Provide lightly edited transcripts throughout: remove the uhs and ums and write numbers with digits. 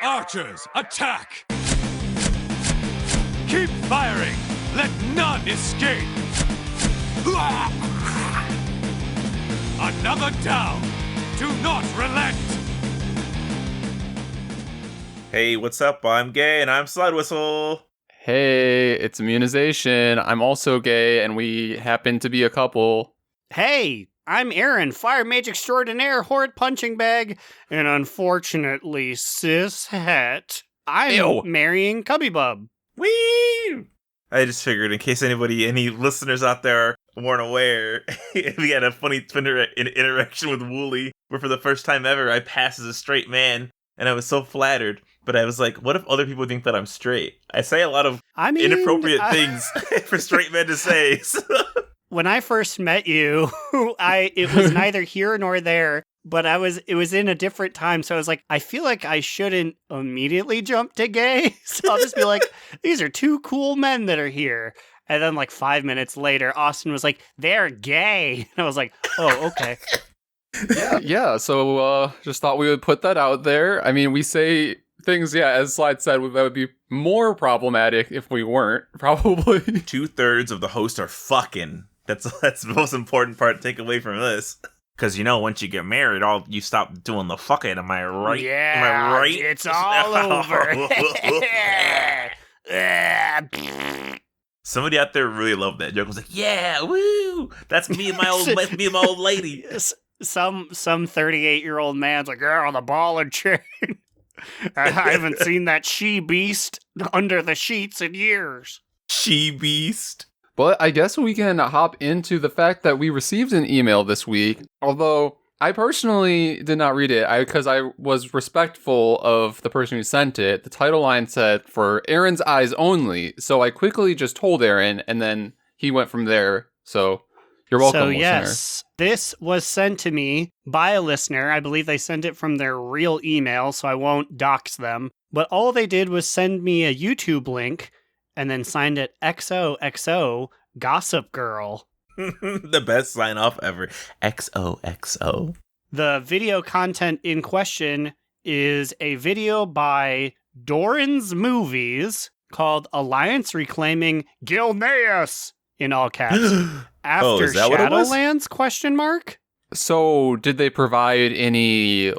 Archers, attack! Keep firing! Let none escape! Another down! Do not relent! Hey, what's up? I'm Gay, and I'm Slidewhistle. Hey, it's Immunization. I'm also gay, and we happen to be a couple. Hey, I'm Aaron, Fire Mage Extraordinaire, Horde Punching Bag, and unfortunately, cis het. I'm marrying Cubby Bub. Whee! I just figured, in case any listeners out there weren't aware, we had a funny Twitter interaction with Wooly, where for the first time ever, I passed as a straight man, and I was so flattered. But I was like, what if other people think that I'm straight? I say a lot of inappropriate things for straight men to say. So. When I first met you, it was neither here nor there, but it was in a different time. So I was like, I feel like I shouldn't immediately jump to gay. So I'll just be like, these are two cool men that are here. And then like 5 minutes later, Austin was like, they're gay. And I was like, oh, okay. Yeah. So just thought we would put that out there. I mean, we say things, as Slide said, that would be more problematic if we weren't, probably. 2/3 of the hosts are fucking. That's the most important part to take away from this. Because, once you get married, you stop doing the fucking, am I right? Yeah, am I right? It's all over. Somebody out there really loved that joke. Was like, yeah, woo! That's me and my old lady. Some 38-year-old man's like, the ball and chain. I haven't seen that she-beast under the sheets in years. She-beast? But I guess we can hop into the fact that we received an email this week, although I personally did not read it because I was respectful of the person who sent it. The title line said, for Aaron's eyes only, so I quickly just told Aaron, and then he went from there, so you're welcome, listener. Yes, this was sent to me by a listener. I believe they sent it from their real email, so I won't dox them. But all they did was send me a YouTube link and then signed it XOXO Gossip Girl. The best sign off ever. XOXO. The video content in question is a video by Doran's Movies called Alliance Reclaiming Gilneans, in all caps. After Shadowlands? ? So, did they provide any,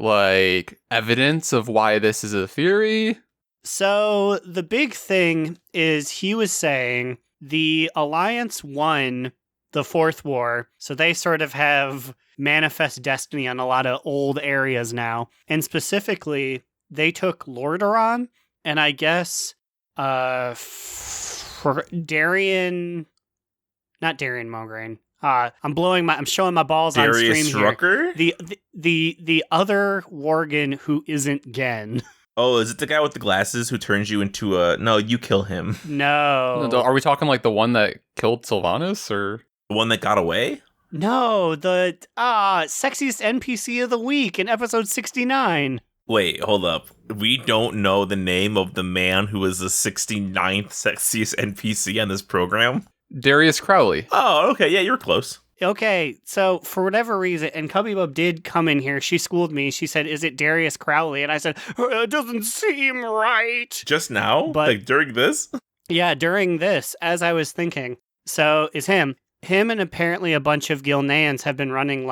evidence of why this is a theory? So, the big thing is he was saying the Alliance won the Fourth War, so they sort of have manifest destiny on a lot of old areas now. And specifically, they took Lordaeron, and I guess for not Darian Mograine. I'm showing my balls Darius on stream Rucker? here. The other Worgen who isn't Gen. Oh, is it the guy with the glasses who turns you into a... No, you kill him. No. Are we talking the one that killed Sylvanas, or... The one that got away? No, the sexiest NPC of the week in episode 69. Wait, hold up. We don't know the name of the man who was the 69th sexiest NPC on this program? Darius Crowley. Oh, okay. Yeah, you're close. Okay, so for whatever reason, and Cubby Bub did come in here, she schooled me. She said, is it Darius Crowley? And I said, it doesn't seem right. Just now? But during this? Yeah, during this, as I was thinking. So, it's him. Him and apparently a bunch of Gilneans have been running,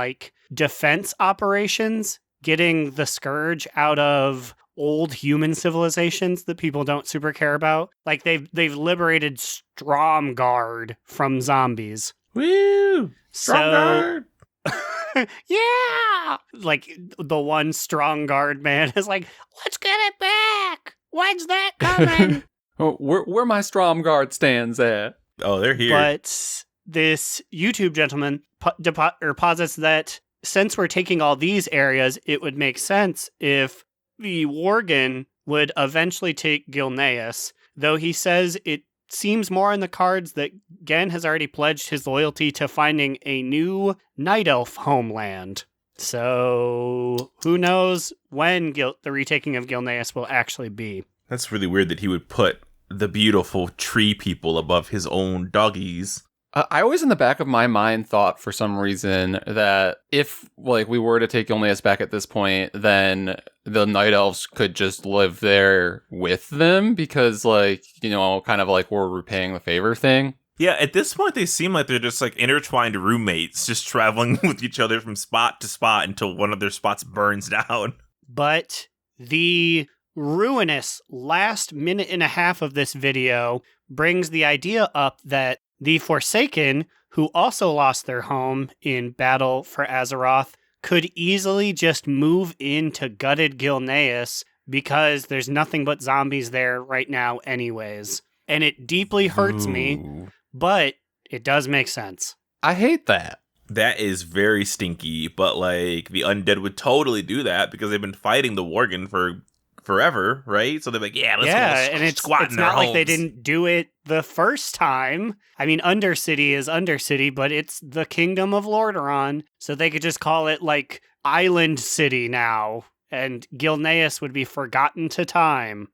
defense operations, getting the Scourge out of old human civilizations that people don't super care about. They've liberated Stromgarde from zombies. Woo! Stromgarde! Yeah! The one Stromgarde man is like, let's get it back! When's that coming? Where my Stromgarde stands at? Oh, they're here. But this YouTube gentleman posits that since we're taking all these areas, it would make sense if the Worgen would eventually take Gilneas, though he says it seems more in the cards that Gen has already pledged his loyalty to finding a new Night Elf homeland. So, who knows when the retaking of Gilneas will actually be. That's really weird that he would put the beautiful tree people above his own doggies. I always in the back of my mind thought for some reason that if we were to take Gilneas back at this point, then the night elves could just live there with them because, like, kind of like we're repaying the favor thing. Yeah, at this point, they seem like they're just like intertwined roommates, just traveling with each other from spot to spot until one of their spots burns down. But the ruinous last minute and a half of this video brings the idea up that the Forsaken, who also lost their home in battle for Azeroth, could easily just move into gutted Gilneas because there's nothing but zombies there right now anyways. And it deeply hurts me, but it does make sense. I hate that. That is very stinky, but like the undead would totally do that because they've been fighting the Worgen for forever, right? So they're like, let's go and squat it's in their not like they homes. didn't do it the first time. I mean, Undercity is Undercity, but it's the Kingdom of Lordaeron, so they could just call it like Island City now, and Gilneas would be forgotten to time.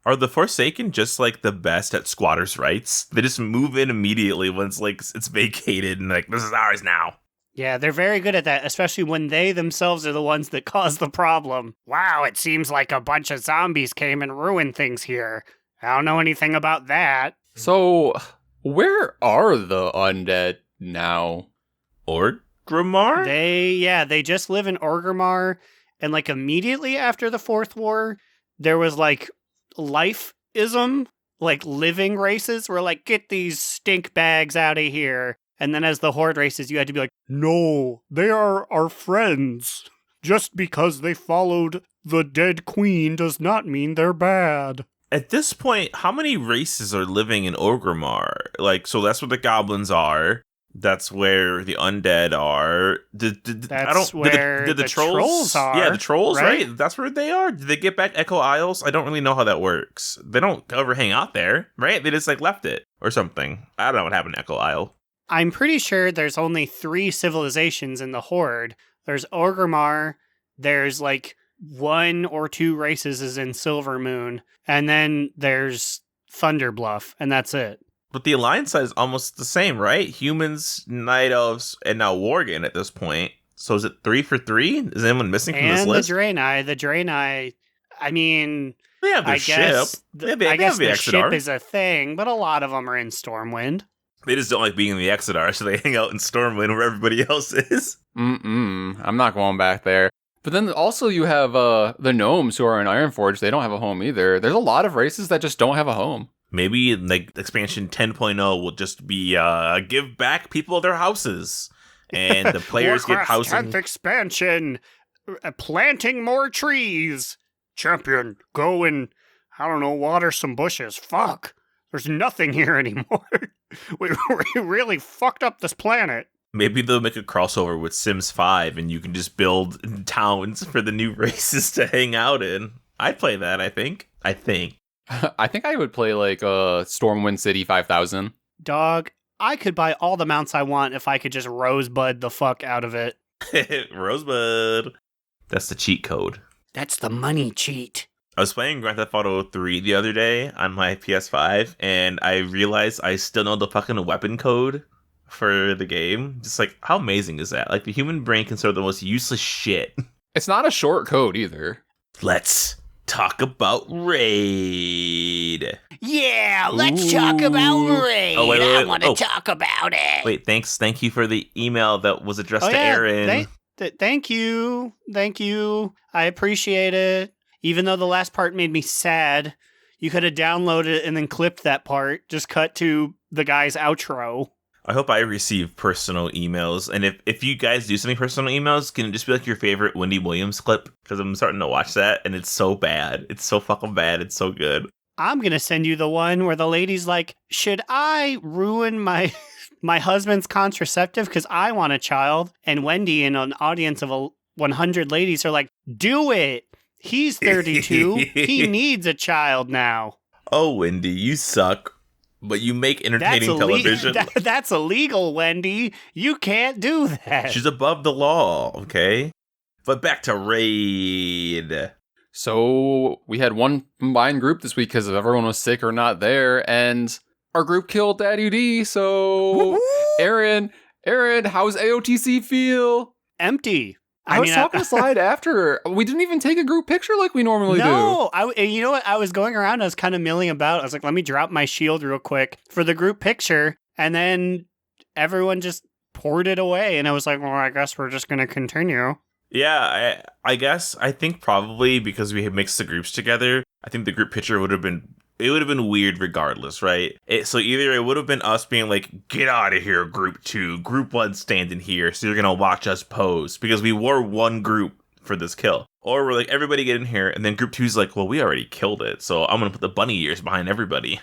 Are the Forsaken just like the best at squatters' rights? They just move in immediately once like it's vacated and like this is ours now. Yeah, they're very good at that, especially when they themselves are the ones that cause the problem. Wow, it seems like a bunch of zombies came and ruined things here. I don't know anything about that. So, where are the undead now? Orgrimmar? They just live in Orgrimmar, and like immediately after the Fourth War, there was like life-ism, like living races were like, get these stink bags out of here. And then as the Horde races, you had to be like, no, they are our friends. Just because they followed the dead queen does not mean they're bad. At this point, how many races are living in Orgrimmar? Like, so that's where the goblins are. That's where the undead are. Did the trolls are. Yeah, the trolls, right? That's where they are. Did they get back Echo Isles? I don't really know how that works. They don't ever hang out there, right? They just like left it or something. I don't know what happened to Echo Isle. I'm pretty sure there's only 3 civilizations in the Horde. There's Orgrimmar, there's like 1 or 2 races is in Silvermoon, and then there's Thunderbluff, and that's it. But the alliance side is almost the same, right? Humans, Night Elves, and now Worgen at this point. So is it 3 for 3? Is anyone missing from this list? And the Draenei, I mean, They have their ship. I guess the ship is a thing, but a lot of them are in Stormwind. They just don't like being in the Exodar, so they hang out in Stormwind where everybody else is. I'm not going back there. But then also you have the gnomes who are in Ironforge. They don't have a home either. There's a lot of races that just don't have a home. Maybe like expansion 10.0 will just be give back people their houses. And the players get Warcraft housing. 10th expansion. Planting more trees. Champion, go and, I don't know, water some bushes. Fuck. There's nothing here anymore. We really fucked up this planet. Maybe they'll make a crossover with Sims 5 and you can just build towns for the new races to hang out in. I'd play that, I think. I think I would play like Stormwind City 5000. Dog, I could buy all the mounts I want if I could just rosebud the fuck out of it. Rosebud. That's the cheat code. That's the money cheat. I was playing Grand Theft Auto 3 the other day on my PS5, and I realized I still know the fucking weapon code for the game. Just like, how amazing is that? Like, the human brain can sort of the most useless shit. It's not a short code either. Let's talk about Raid. Yeah, let's talk about Raid. Oh, wait, I want to talk about it. Wait, thank you for the email that was addressed to Aaron. Thank you. I appreciate it. Even though the last part made me sad, you could have downloaded it and then clipped that part. Just cut to the guy's outro. I hope I receive personal emails. And if you guys do send me personal emails, can it just be like your favorite Wendy Williams clip? Because I'm starting to watch that and it's so bad. It's so fucking bad. It's so good. I'm going to send you the one where the lady's like, should I ruin my husband's contraceptive because I want a child? And Wendy and an audience of 100 ladies are like, do it. He's 32. He needs a child now. Oh, Wendy, you suck. But you make entertaining television. That's illegal, Wendy. You can't do that. She's above the law, okay? But back to Raid. So we had one combined group this week because everyone was sick or not there, and our group killed Daddy D. So, Aaron, how's AOTC feel? Empty. I was talking to Slide after. We didn't even take a group picture like we normally do. No, you know what? I was going around, I was kind of milling about. I was like, let me drop my shield real quick for the group picture. And then everyone just poured it away. And I was like, well, I guess we're just going to continue. Yeah, I think probably because we had mixed the groups together, I think the group picture would have been weird regardless, right? So either it would have been us being like, get out of here, group 2, group 1 standing here, so you're gonna watch us pose, because we were one group for this kill. Or we're like, everybody get in here, and then group 2's like, well, we already killed it, so I'm gonna put the bunny ears behind everybody.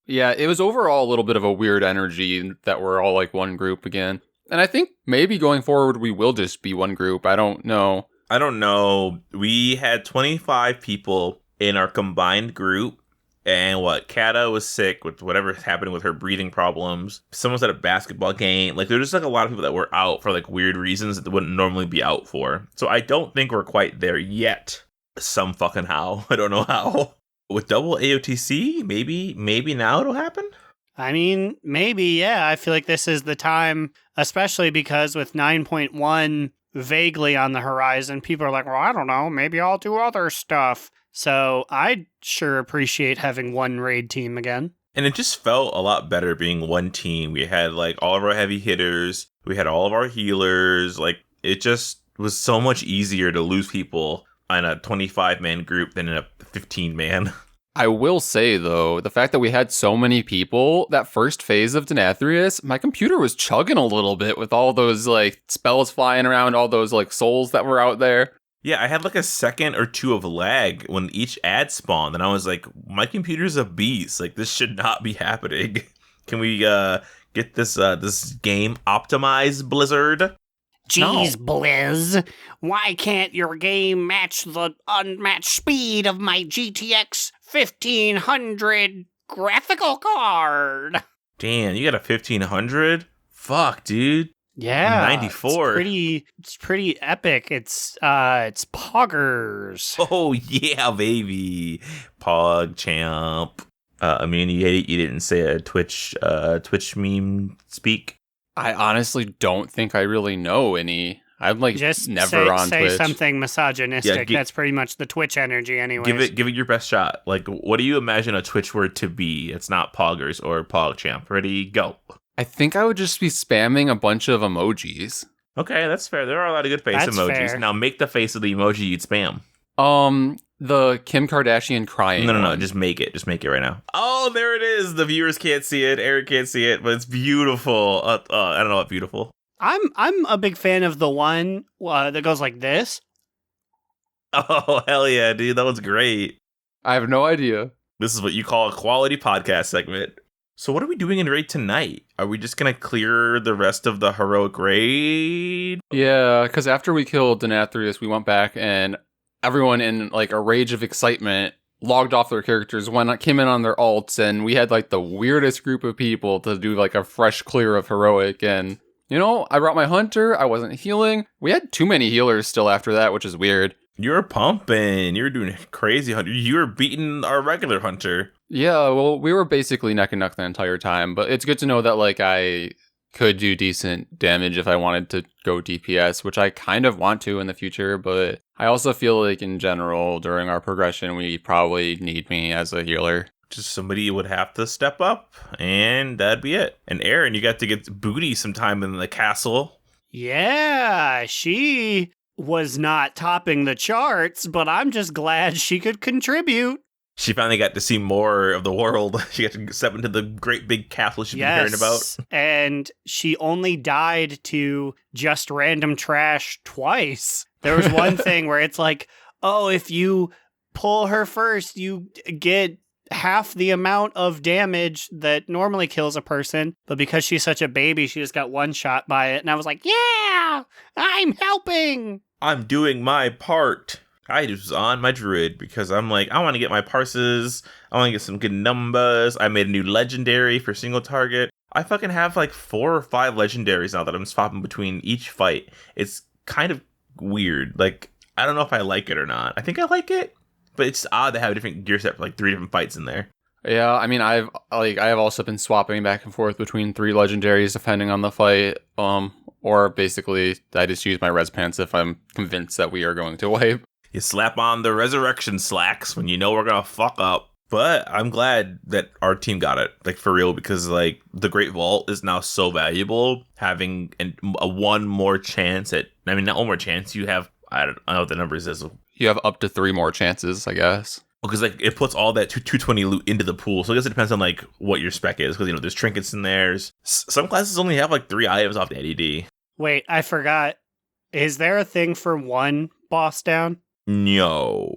Yeah, it was overall a little bit of a weird energy that we're all like one group again. And I think maybe going forward we will just be one group. I don't know. We had 25 people in our combined group. And Kata was sick with whatever happened with her breathing problems. Someone's at a basketball game. Like, there's just like a lot of people that were out for like weird reasons that they wouldn't normally be out for. So I don't think we're quite there yet. Some fucking how. I don't know how. With double AOTC, maybe now it'll happen? I mean, maybe, yeah. I feel like this is the time, especially because with 9.1 vaguely on the horizon, people are like, well, I don't know, maybe I'll do other stuff. So I'd sure appreciate having one raid team again. And it just felt a lot better being one team. We had like all of our heavy hitters. We had all of our healers. Like, it just was so much easier to lose people in a 25-man group than in a 15-man. I will say, though, the fact that we had so many people, that first phase of Denathrius, my computer was chugging a little bit with all those like spells flying around, all those like souls that were out there. Yeah, I had like a second or two of lag when each ad spawned, and I was like, my computer's a beast. Like, this should not be happening. Can we get this game optimized, Blizzard? Jeez, no. Blizz. Why can't your game match the unmatched speed of my GTX 1500 graphical card? Damn, you got a 1500? Fuck, dude. Yeah, 94. It's pretty epic. It's poggers. Oh yeah, baby, Pog champ. I mean, you didn't say a Twitch meme speak. I honestly don't think I really know any. I'm like just never on say Twitch. Something misogynistic. That's pretty much the Twitch energy, anyways. Give it your best shot. Like, what do you imagine a Twitch word to be? It's not poggers or PogChamp. Ready, go. I think I would just be spamming a bunch of emojis. Okay, that's fair. There are a lot of good face emojis. Fair. Now make the face of the emoji you'd spam. The Kim Kardashian crying. No. Just make it. Just make it right now. Oh, there it is. The viewers can't see it. Eric can't see it, but it's beautiful. I don't know what beautiful. I'm a big fan of the one that goes like this. Oh, hell yeah, dude. That was great. I have no idea. This is what you call a quality podcast segment. So what are we doing in raid tonight? Are we just going to clear the rest of the heroic raid? Yeah, because after we killed Denathrius, we went back and everyone in like a rage of excitement logged off their characters, came in on their alts, and we had like the weirdest group of people to do like a fresh clear of heroic. And, you know, I brought my hunter. I wasn't healing. We had too many healers still after that, which is weird. You were pumping. You were doing crazy hunter. You were beating our regular hunter. Yeah, well, we were basically neck and neck the entire time, but it's good to know that, like, I could do decent damage if I wanted to go DPS, which I kind of want to in the future, but I also feel like, in general, during our progression, we probably need me as a healer. Just somebody would have to step up, and that'd be it. And Aaron, you got to get Booty sometime in the castle. Yeah, she was not topping the charts, but I'm just glad she could contribute. She finally got to see more of the world. She got to step into the great big castle she's been hearing about. And she only died to just random trash twice. There was one thing where it's like, oh, if you pull her first, you get half the amount of damage that normally kills a person. But because she's such a baby, she just got one shot by it. And I was like, yeah, I'm helping. I'm doing my part. I just was on my druid because I'm like, I want to get my parses. I want to get some good numbers. I made a new legendary for single target. I fucking have like 4 or 5 legendaries now that I'm swapping between each fight. It's kind of weird. Like, I don't know if I like it or not. I think I like it, but it's odd to have a different gear set for like 3 different fights in there. Yeah, I mean, I have also been swapping back and forth between 3 legendaries depending on the fight. Or basically, I just use my res pants if I'm convinced that we are going to wipe. You slap on the resurrection slacks when you know we're gonna fuck up. But I'm glad that our team got it, like, for real, because, like, the Great Vault is now so valuable. Having a one more chance at, I mean, not one more chance, you have, I don't know what the numbers is. You have up to 3 more chances, I guess. Because, like, it puts all that 220 loot into the pool. So I guess it depends on, like, what your spec is. Because, you know, there's trinkets in there. Some classes only have, like, 3 items off the ADD. Wait, I forgot. Is there a thing for 1 boss down? No.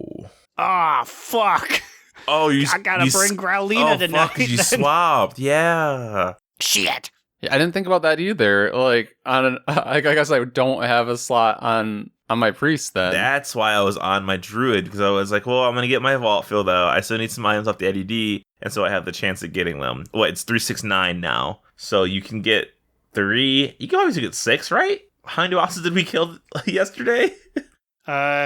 Ah, fuck. Oh, I gotta bring Growlina tonight. Fuck, you swapped. Yeah. Shit. Yeah, I didn't think about that either. Like, I guess I don't have a slot on my priest then. That's why I was on my druid, because I was like, well, I'm going to get my vault filled out. I still need some items off the ADD, and so I have the chance of getting them. Well, it's 369 now. So you can get 3. You can obviously get 6, right? How many bosses did we kill yesterday?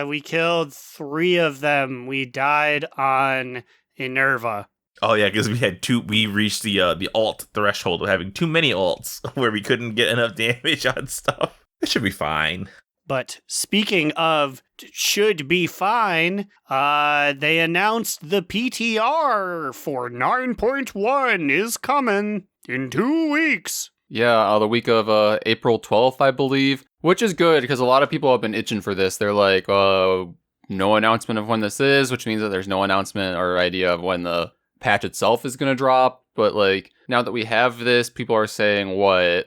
We killed 3 of them. We died on Enerva. Oh yeah, because we reached the alt threshold of having too many alts where we couldn't get enough damage on stuff. It should be fine. But speaking of should be fine, they announced the PTR for 9.1 is coming in 2 weeks. Yeah, the week of April 12th, I believe, which is good because a lot of people have been itching for this. They're like, no announcement of when this is, which means that there's no announcement or idea of when the patch itself is going to drop. But like, now that we have this, people are saying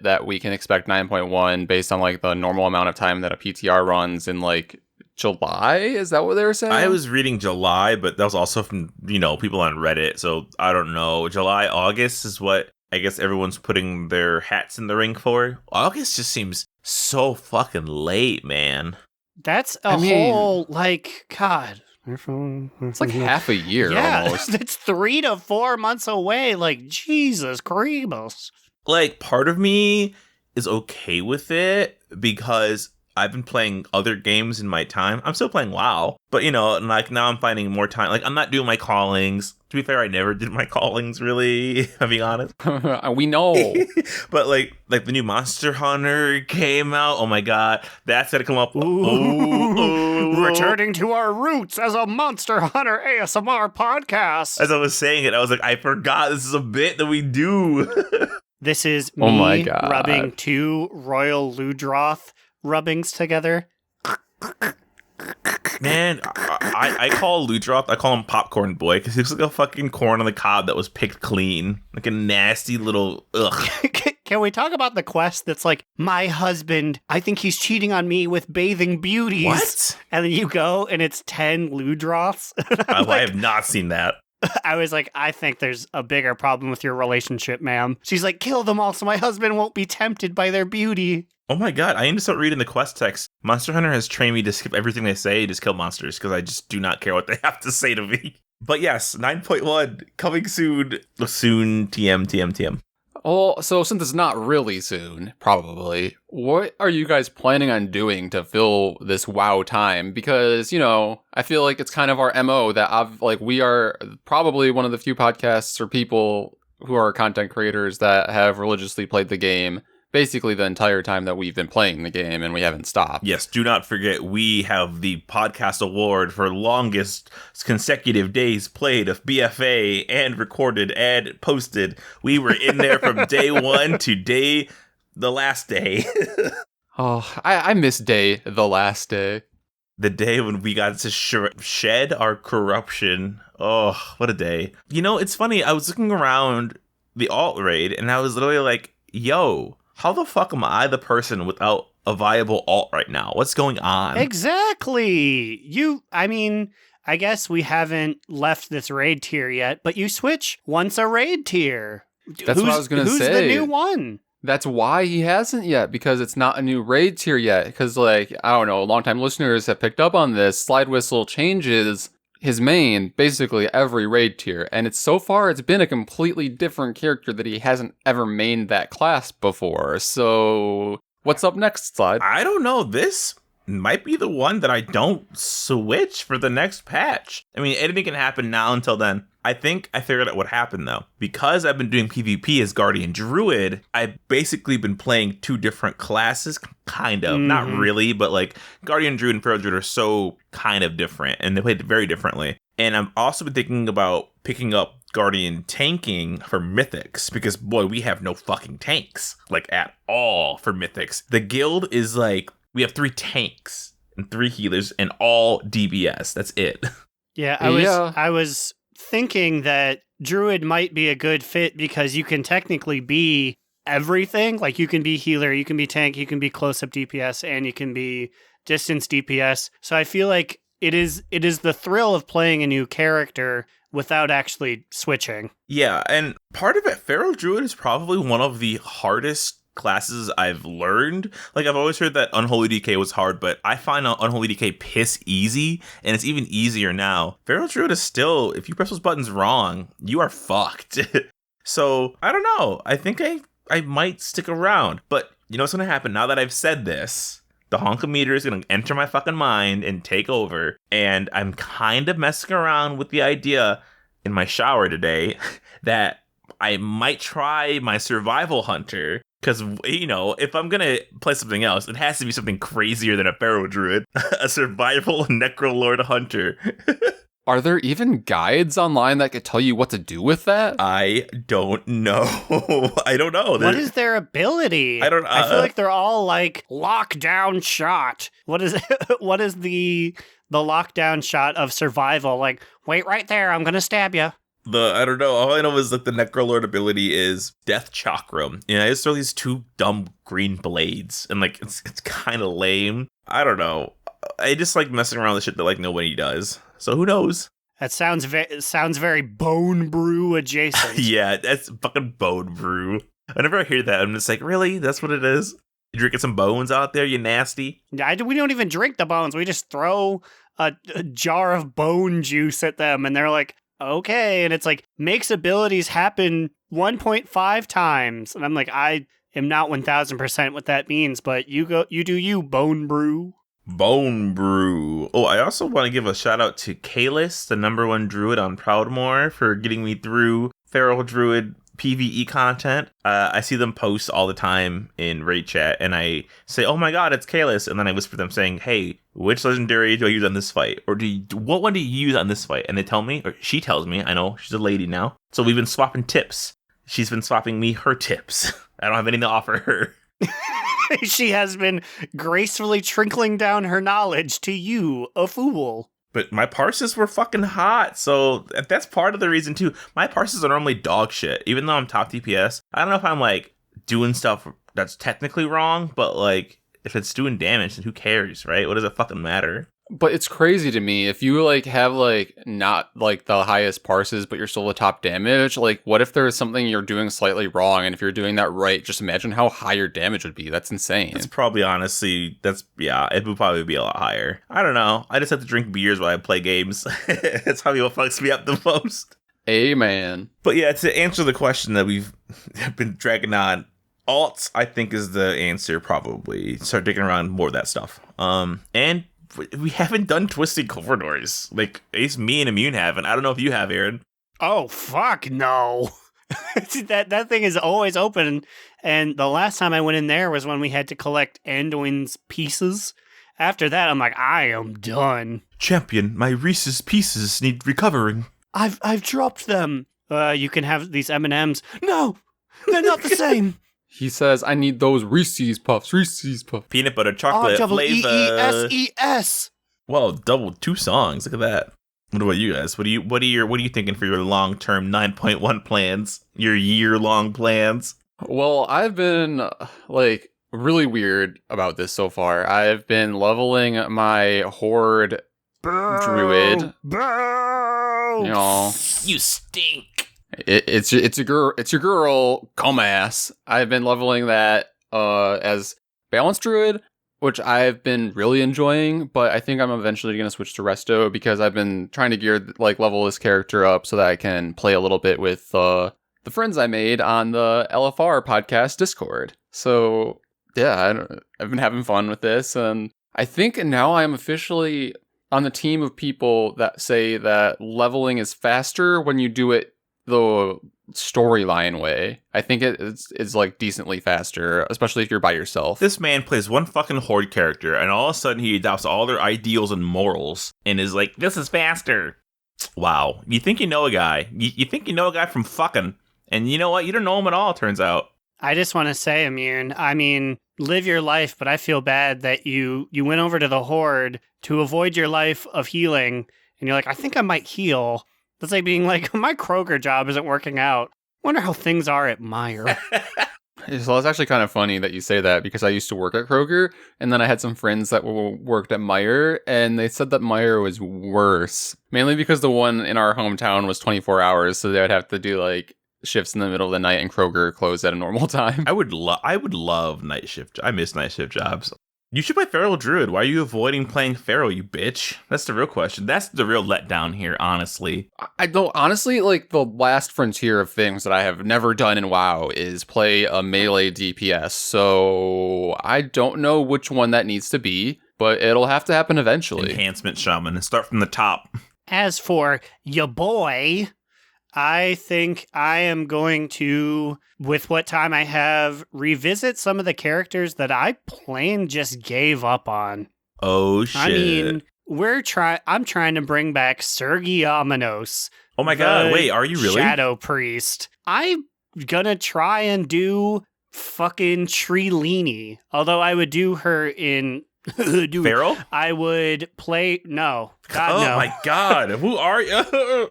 that we can expect 9.1 based on like the normal amount of time that a PTR runs in like July. Is that what they were saying? I was reading July, but that was also from, people on Reddit. So I don't know. July, August is what I guess everyone's putting their hats in the ring for. August just seems so fucking late, man. That's whole, like, God. It's like half a year almost. It's 3 to 4 months away. Like, Jesus Christ. Like, part of me is okay with it because I've been playing other games in my time. I'm still playing WoW, but like now I'm finding more time. Like, I'm not doing my callings. To be fair, I never did my callings, really, if I'm being honest. We know. But like the new Monster Hunter came out. Oh my god, that's gonna come up. Ooh. Returning to our roots as a Monster Hunter ASMR podcast. As I was saying it, I was like, I forgot this is a bit that we do. This is me rubbing 2 Royal Ludroth rubbings together. Man, I call Ludroth, I call him Popcorn Boy, because he looks like a fucking corn on the cob that was picked clean. Like a nasty little, ugh. Can we talk about the quest that's like, my husband, I think he's cheating on me with bathing beauties. What? And then you go and it's 10 Ludroths. I have not seen that. I was like, I think there's a bigger problem with your relationship, ma'am. She's like, kill them all so my husband won't be tempted by their beauty. Oh my god, I need to start reading the quest text. Monster Hunter has trained me to skip everything they say, just kill monsters, because I just do not care what they have to say to me. But yes, 9.1, coming soon. Soon, TM. Oh, so since it's not really soon, probably, what are you guys planning on doing to fill this WoW time? Because, I feel like it's kind of our MO that we are probably one of the few podcasts or people who are content creators that have religiously played the game basically the entire time that we've been playing the game and we haven't stopped. Yes, do not forget we have the podcast award for longest consecutive days played of BFA and recorded and posted. We were in there from day 1 to the last day. Oh, I miss the last day. The day when we got to shed our corruption. Oh, what a day. It's funny. I was looking around the alt raid and I was literally like, yo, how the fuck am I the person without a viable alt right now? What's going on? Exactly. I guess we haven't left this raid tier yet, but you switch once a raid tier. That's what I was going to say. Who's the new one? That's why he hasn't yet, because it's not a new raid tier yet. Because, I don't know, longtime listeners have picked up on this. Slidewhistle changes his main basically every raid tier, and it's been a completely different character that he hasn't ever mained that class before. So what's up next, Slide? I don't know. This might be the one that I don't switch for the next patch. I mean, anything can happen now until then. I think I figured out what happened though. Because I've been doing PvP as Guardian Druid, I've basically been playing two different classes, kind of. Not really, but like Guardian Druid and Feral Druid are so kind of different, and they play very differently. And I've also been thinking about picking up Guardian tanking for Mythics, because boy, we have no fucking tanks, like at all for Mythics. The guild is like, we have 3 tanks and 3 healers and all DBS. That's it. Yeah, I was thinking that Druid might be a good fit because you can technically be everything. Like, you can be healer, you can be tank, you can be close-up DPS, and you can be distance DPS. So I feel like it is the thrill of playing a new character without actually switching. Yeah, and part of it, Feral Druid is probably one of the hardest classes I've learned. Like, I've always heard that Unholy DK was hard, but I find Unholy DK piss easy, and it's even easier now. Feral Druid is still, if you press those buttons wrong, you are fucked. So, I don't know. I think I might stick around. But you know what's going to happen now that I've said this? The honkometer is going to enter my fucking mind and take over. And I'm kind of messing around with the idea in my shower today that I might try my survival hunter. Because, you know, if I'm going to play something else, it has to be something crazier than a Feral Druid. A survival Necrolord hunter. Are there even guides online that could tell you what to do with that? I don't know. I don't know. What is their ability? I don't know. I feel like they're all like lockdown shot. What is the lockdown shot of survival? Like, wait right there, I'm gonna stab you. I don't know. All I know is that the Necrolord ability is Death Chakram. And I just throw these 2 dumb green blades. And like, it's kind of lame. I don't know. I just like messing around with shit that like nobody does. So who knows? That sounds very Bone Brew adjacent. Yeah, that's fucking Bone Brew. Whenever I hear that, I'm just like, really? That's what it is? You drinking some bones out there, you nasty? We don't even drink the bones. We just throw a jar of bone juice at them, and they're like, okay. And it's like, makes abilities happen 1.5 times. And I'm like, I am not 1000% what that means, but you do you, Bone Brew. Bone Brew. Oh, I also want to give a shout out to Kalis, the #1 druid on Proudmoore, for getting me through Feral Druid PvE content. I see them post all the time in raid chat, and I say, oh my god, it's Kalis, and then I whisper them saying, hey, which legendary do I use on this fight? Or what one do you use on this fight? And they tell me, or she tells me, I know, she's a lady now. So we've been swapping tips. She's been swapping me her tips. I don't have anything to offer her. She has been gracefully trickling down her knowledge to you, a fool. But my parses were fucking hot, so that's part of the reason too. My parses are normally dog shit, even though I'm top DPS. I don't know if I'm like doing stuff that's technically wrong, but like if it's doing damage, then who cares, right? What does it fucking matter? But it's crazy to me, if you like have like not like the highest parses, but you're still the top damage, like what if there's something you're doing slightly wrong, and if you're doing that right, just imagine how high your damage would be. That's insane. It's probably honestly, it would probably be a lot higher. I don't know. I just have to drink beers while I play games. That's probably what fucks me up the most. Amen. But yeah, to answer the question that we've been dragging on, alts, I think, is the answer probably. Start digging around more of that stuff. And we haven't done Twisted Corridors. Like, at least me and Immune haven't. I don't know if you have, Aaron. Oh, fuck no. that thing is always open. And the last time I went in there was when we had to collect Anduin's pieces. After that, I'm like, I am done. Champion, my Reese's Pieces need recovering. I've dropped them. You can have these M&Ms. No, they're not the same. He says, I need those Reese's Puffs. Peanut butter chocolate flavor. R-E-E-S-E-S. Well, double 2 songs. Look at that. What about you guys? What are you thinking for your long-term 9.1 plans? Your year-long plans? Well, I've been like really weird about this so far. I've been leveling my horde druid. Boo! You know, You stink. It's your girl, Comass. I've been leveling that as balanced druid, which I've been really enjoying, but I think I'm eventually going to switch to Resto because I've been trying to level this character up so that I can play a little bit with the friends I made on the LFR podcast Discord. So yeah, I've been having fun with this, and I think now I am officially on the team of people that say that leveling is faster when you do it the storyline way. I think it's like decently faster, especially if you're by yourself. This man plays one fucking horde character, and all of a sudden he adopts all their ideals and morals, and is like, this is faster. Wow. You think you know a guy. You think you know a guy from fucking, and you know what? You don't know him at all, turns out. I just want to say, Immune, I mean, live your life, but I feel bad that you went over to the Horde to avoid your life of healing, and you're like, I think I might heal. That's like being like, my Kroger job isn't working out. Wonder how things are at Meijer. So it's actually kind of funny that you say that, because I used to work at Kroger, and then I had some friends that worked at Meijer, and they said that Meijer was worse. Mainly because the one in our hometown was 24 hours, so they would have to do like shifts in the middle of the night, and Kroger closed at a normal time. I would love night shift. I miss night shift jobs. You should play Feral Druid. Why are you avoiding playing Feral, you bitch? That's the real question. That's the real letdown here, honestly. I don't, honestly, like, the last frontier of things that I have never done in WoW is play a melee DPS, so I don't know which one that needs to be, but it'll have to happen eventually. Enhancement Shaman, and start from the top. As for ya boy, I think I am going to, with what time I have, revisit some of the characters that I plain just gave up on. Oh, shit. I mean, I'm trying to bring back Sergei Amanos. Oh my god, wait, are you really? Shadow Priest. I'm gonna try and do fucking Trilini. Although I would do her in... Feral? I would play... No. God, no. Oh my god, who are you?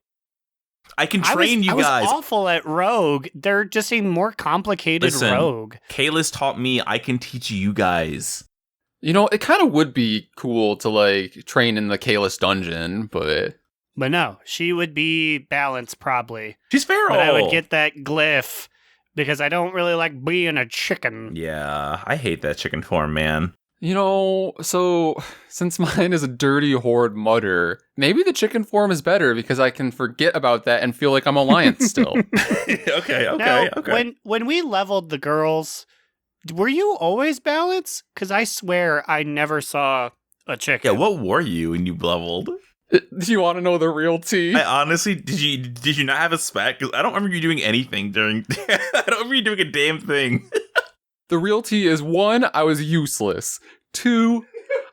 I can train you guys. I was awful at Rogue. They're just a more complicated Rogue. Kalis taught me. I can teach you guys. You know, it kind of would be cool to, like, train in the Kalis dungeon, but... But no, she would be balanced, probably. She's feral. But I would get that glyph, because I don't really like being a chicken. Yeah, I hate that chicken form, man. You know, so since mine is a dirty horde mutter, maybe the chicken form is better because I can forget about that and feel like I'm Alliance still. Okay. Now, when we leveled the girls, were you always balanced? Because I swear I never saw a chicken. Yeah, what were you when you leveled? Do you want to know the real tea? I honestly, did you not have a spec? Because I don't remember you doing anything during... I don't remember you doing a damn thing. The real tea is, 1, I was useless. 2,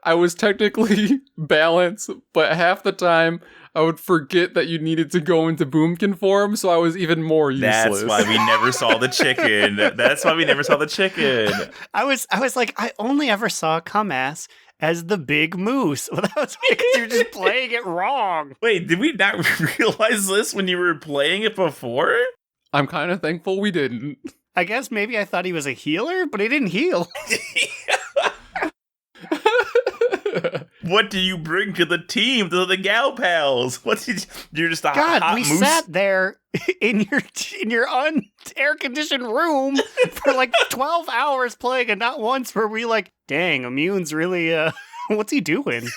I was technically balanced, but half the time I would forget that you needed to go into boomkin form, so I was even more useless. That's why we never saw the chicken. I was like, I only ever saw Kumass as the big moose. Well, that was because you're just playing it wrong. Wait, did we not realize this when you were playing it before? I'm kind of thankful we didn't. I guess maybe I thought he was a healer, but he didn't heal. What do you bring to the team, to the gal pals? You're just a hot we moose? Sat there in your air conditioned room for like 12 hours playing, and not once were we like, dang, Immune's really what's he doing?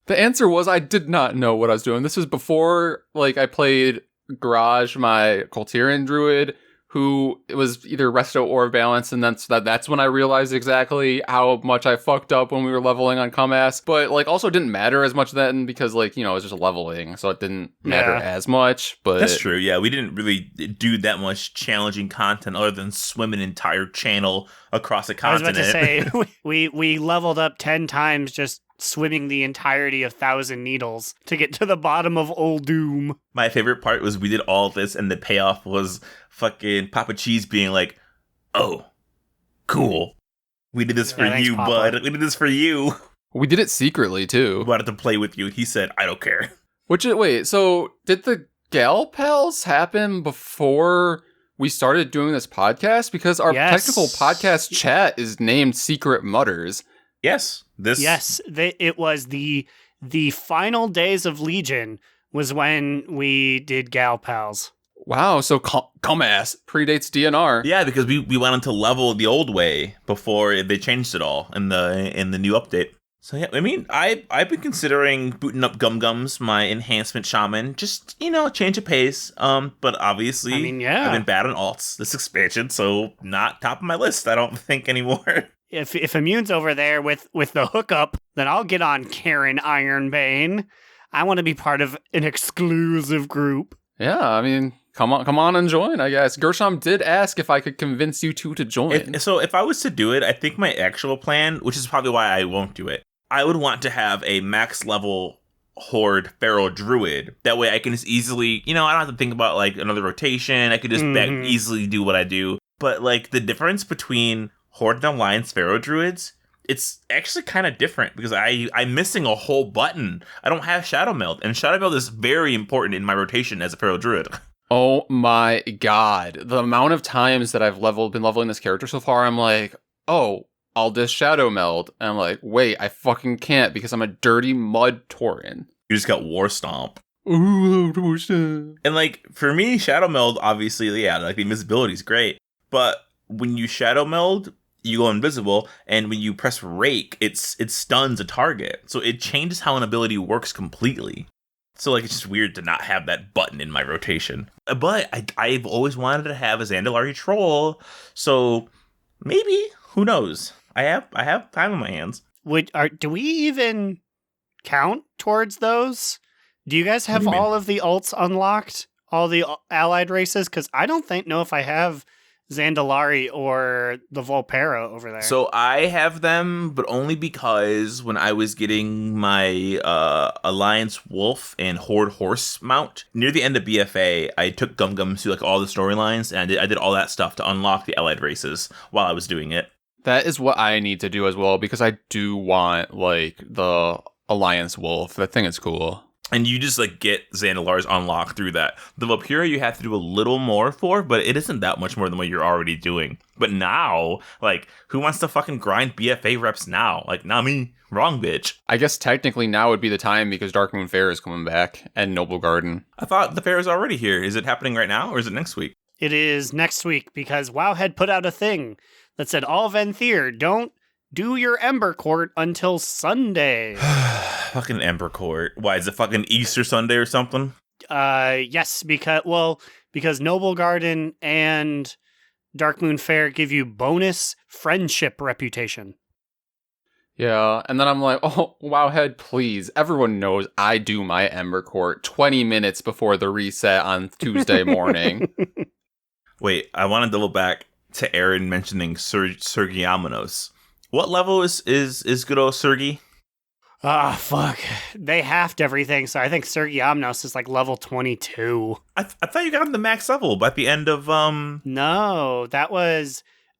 The answer was I did not know what I was doing. This was before like I played Garage, my Coltirian druid, who was either resto or balance, and that's when I realized exactly how much I fucked up when we were leveling on Kumass. But like also didn't matter as much then because like, you know, it was just leveling, so it didn't matter as much. But that's true. Yeah, we didn't really do that much challenging content other than swim an entire channel across a continent. I was about to say we leveled up 10 times just swimming the entirety of Thousand Needles to get to the bottom of Old Doom. My favorite part was we did all this and the payoff was fucking Papa Cheese being like, oh, cool. We did this for you, Papa. Bud. We did this for you. We did it secretly, too. We wanted to play with you. He said, I don't care. Wait, so did the gal pals happen before we started doing this podcast? Because our technical podcast chat is named Secret Mutters. Yes. It was the final days of Legion was when we did gal pals. Wow, so Kumass predates DNR. Yeah, because we went on to level the old way before they changed it all in the new update. So yeah, I mean, I've been considering booting up Gum Gums, my enhancement shaman, just, you know, change of pace. But obviously, I've been bad on alts this expansion, so not top of my list, I don't think anymore. if Immune's over there with the hookup, then I'll get on Karen Ironbane. I want to be part of an exclusive group. Yeah, I mean, come on and join, I guess. Gershom did ask if I could convince you two to join. So if I was to do it, I think my actual plan, which is probably why I won't do it, I would want to have a max level Horde Feral Druid. That way I can just easily, I don't have to think about like another rotation. I could just easily do what I do. But like the difference between Horde and Alliance Feral Druids, it's actually kind of different because I'm missing a whole button. I don't have Shadow Meld, and Shadow Meld is very important in my rotation as a Feral Druid. Oh my god. The amount of times that I've been leveling this character so far, I'm like, oh, I'll just Shadow Meld. And I'm like, wait, I fucking can't because I'm a dirty mud Tauren. You just got War Stomp. Ooh, War Stomp. And like, for me, Shadow Meld, obviously, yeah, like the invisibility is great. But when you Shadow Meld, you go invisible, and when you press Rake, it stuns a target. So it changes how an ability works completely. So like, it's just weird to not have that button in my rotation. But I've always wanted to have a Zandalari Troll, so maybe, who knows? I have time on my hands. Do we even count towards those? Do you guys have all of the alts unlocked? All the allied races? Because I don't know if I have Zandalari or the Volpera over there. So I have them, but only because when I was getting my Alliance Wolf and Horde Horse mount, near the end of BFA, I took Gum Gum to like all the storylines, and I did all that stuff to unlock the allied races while I was doing it. That is what I need to do as well, because I do want like the Alliance Wolf. That thing is cool. And you just like get Zandalars unlocked through that. The Volpera you have to do a little more for, but it isn't that much more than what you're already doing. But now, like, who wants to fucking grind BFA reps now? Like, not me. Wrong, bitch. I guess technically now would be the time because Darkmoon Fair is coming back and Noble Garden. I thought the fair is already here. Is it happening right now or is it next week? It is next week because WoW had put out a thing that said all Venthyr don't do your Ember Court until Sunday. Fucking Ember Court. Why, is it fucking Easter Sunday or something? Yes, because Noble Garden and Darkmoon Fair give you bonus friendship reputation. Yeah, and then I'm like, oh, Wowhead, please. Everyone knows I do my Ember Court 20 minutes before the reset on Tuesday morning. Wait, I want to double back to Aaron mentioning Sergiamanos. What level is good old Sergi? Ah, fuck. They halved everything, so I think Sergiamnos is like level 22. I thought you got him the max level by the end of, No,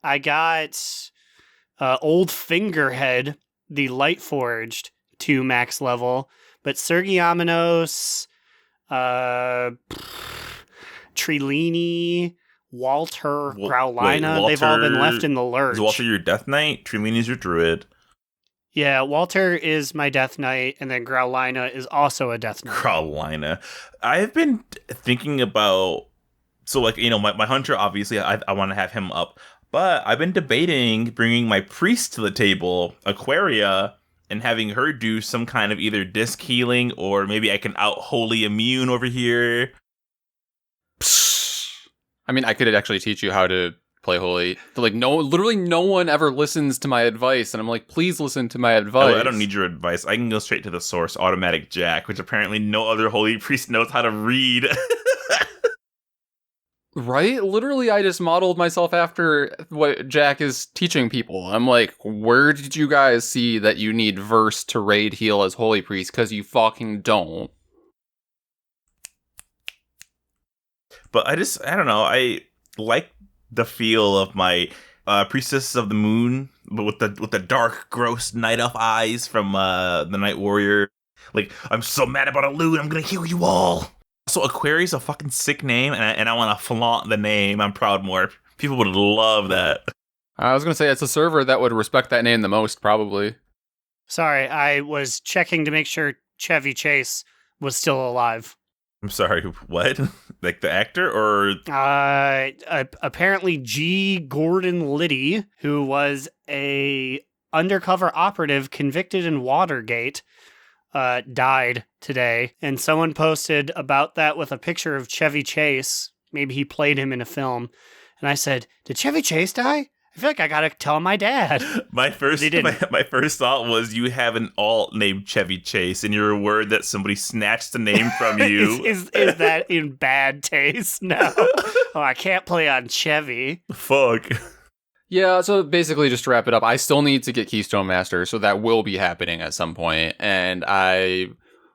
I got Old Fingerhead, the Light Forged, to max level, but Sergiamnos, Trilini, Walter, Growlina, they've all been left in the lurch. Is Walter your Death Knight? Trilini's your Druid. Yeah, Walter is my Death Knight, and then Growlina is also a Death Knight. Growlina. I've been thinking about, so like, my Hunter, obviously, I want to have him up, but I've been debating bringing my Priest to the table, Aquaria, and having her do some kind of either disc healing, or maybe I can out Holy Immune over here. I mean, I could actually teach you how to play Holy. Like, literally no one ever listens to my advice, and I'm like, please listen to my advice. I don't need your advice. I can go straight to the source, Automatic Jack, which apparently no other Holy Priest knows how to read. Right? Literally, I just modeled myself after what Jack is teaching people. I'm like, where did you guys see that you need verse to raid heal as Holy Priest? Because you fucking don't. But I don't know. I like the feel of my Priestess of the Moon, but with the dark, gross night elf eyes from the Night Warrior. Like, I'm so mad about a loot, I'm gonna heal you all. So Aquarius a fucking sick name, and I want to flaunt the name. I'm Proudmore. People would love that. I was gonna say it's a server that would respect that name the most, probably. Sorry, I was checking to make sure Chevy Chase was still alive. I'm sorry, what? Like the actor, or? Apparently G. Gordon Liddy, who was a undercover operative convicted in Watergate, died today. And someone posted about that with a picture of Chevy Chase. Maybe he played him in a film. And I said, did Chevy Chase die? I feel like I gotta tell my dad. My first thought was you have an alt named Chevy Chase, and you're worried that somebody snatched the name from you. is that in bad taste? No. Oh, I can't play on Chevy. Fuck. Yeah, so basically, just to wrap it up, I still need to get Keystone Master, so that will be happening at some point, and I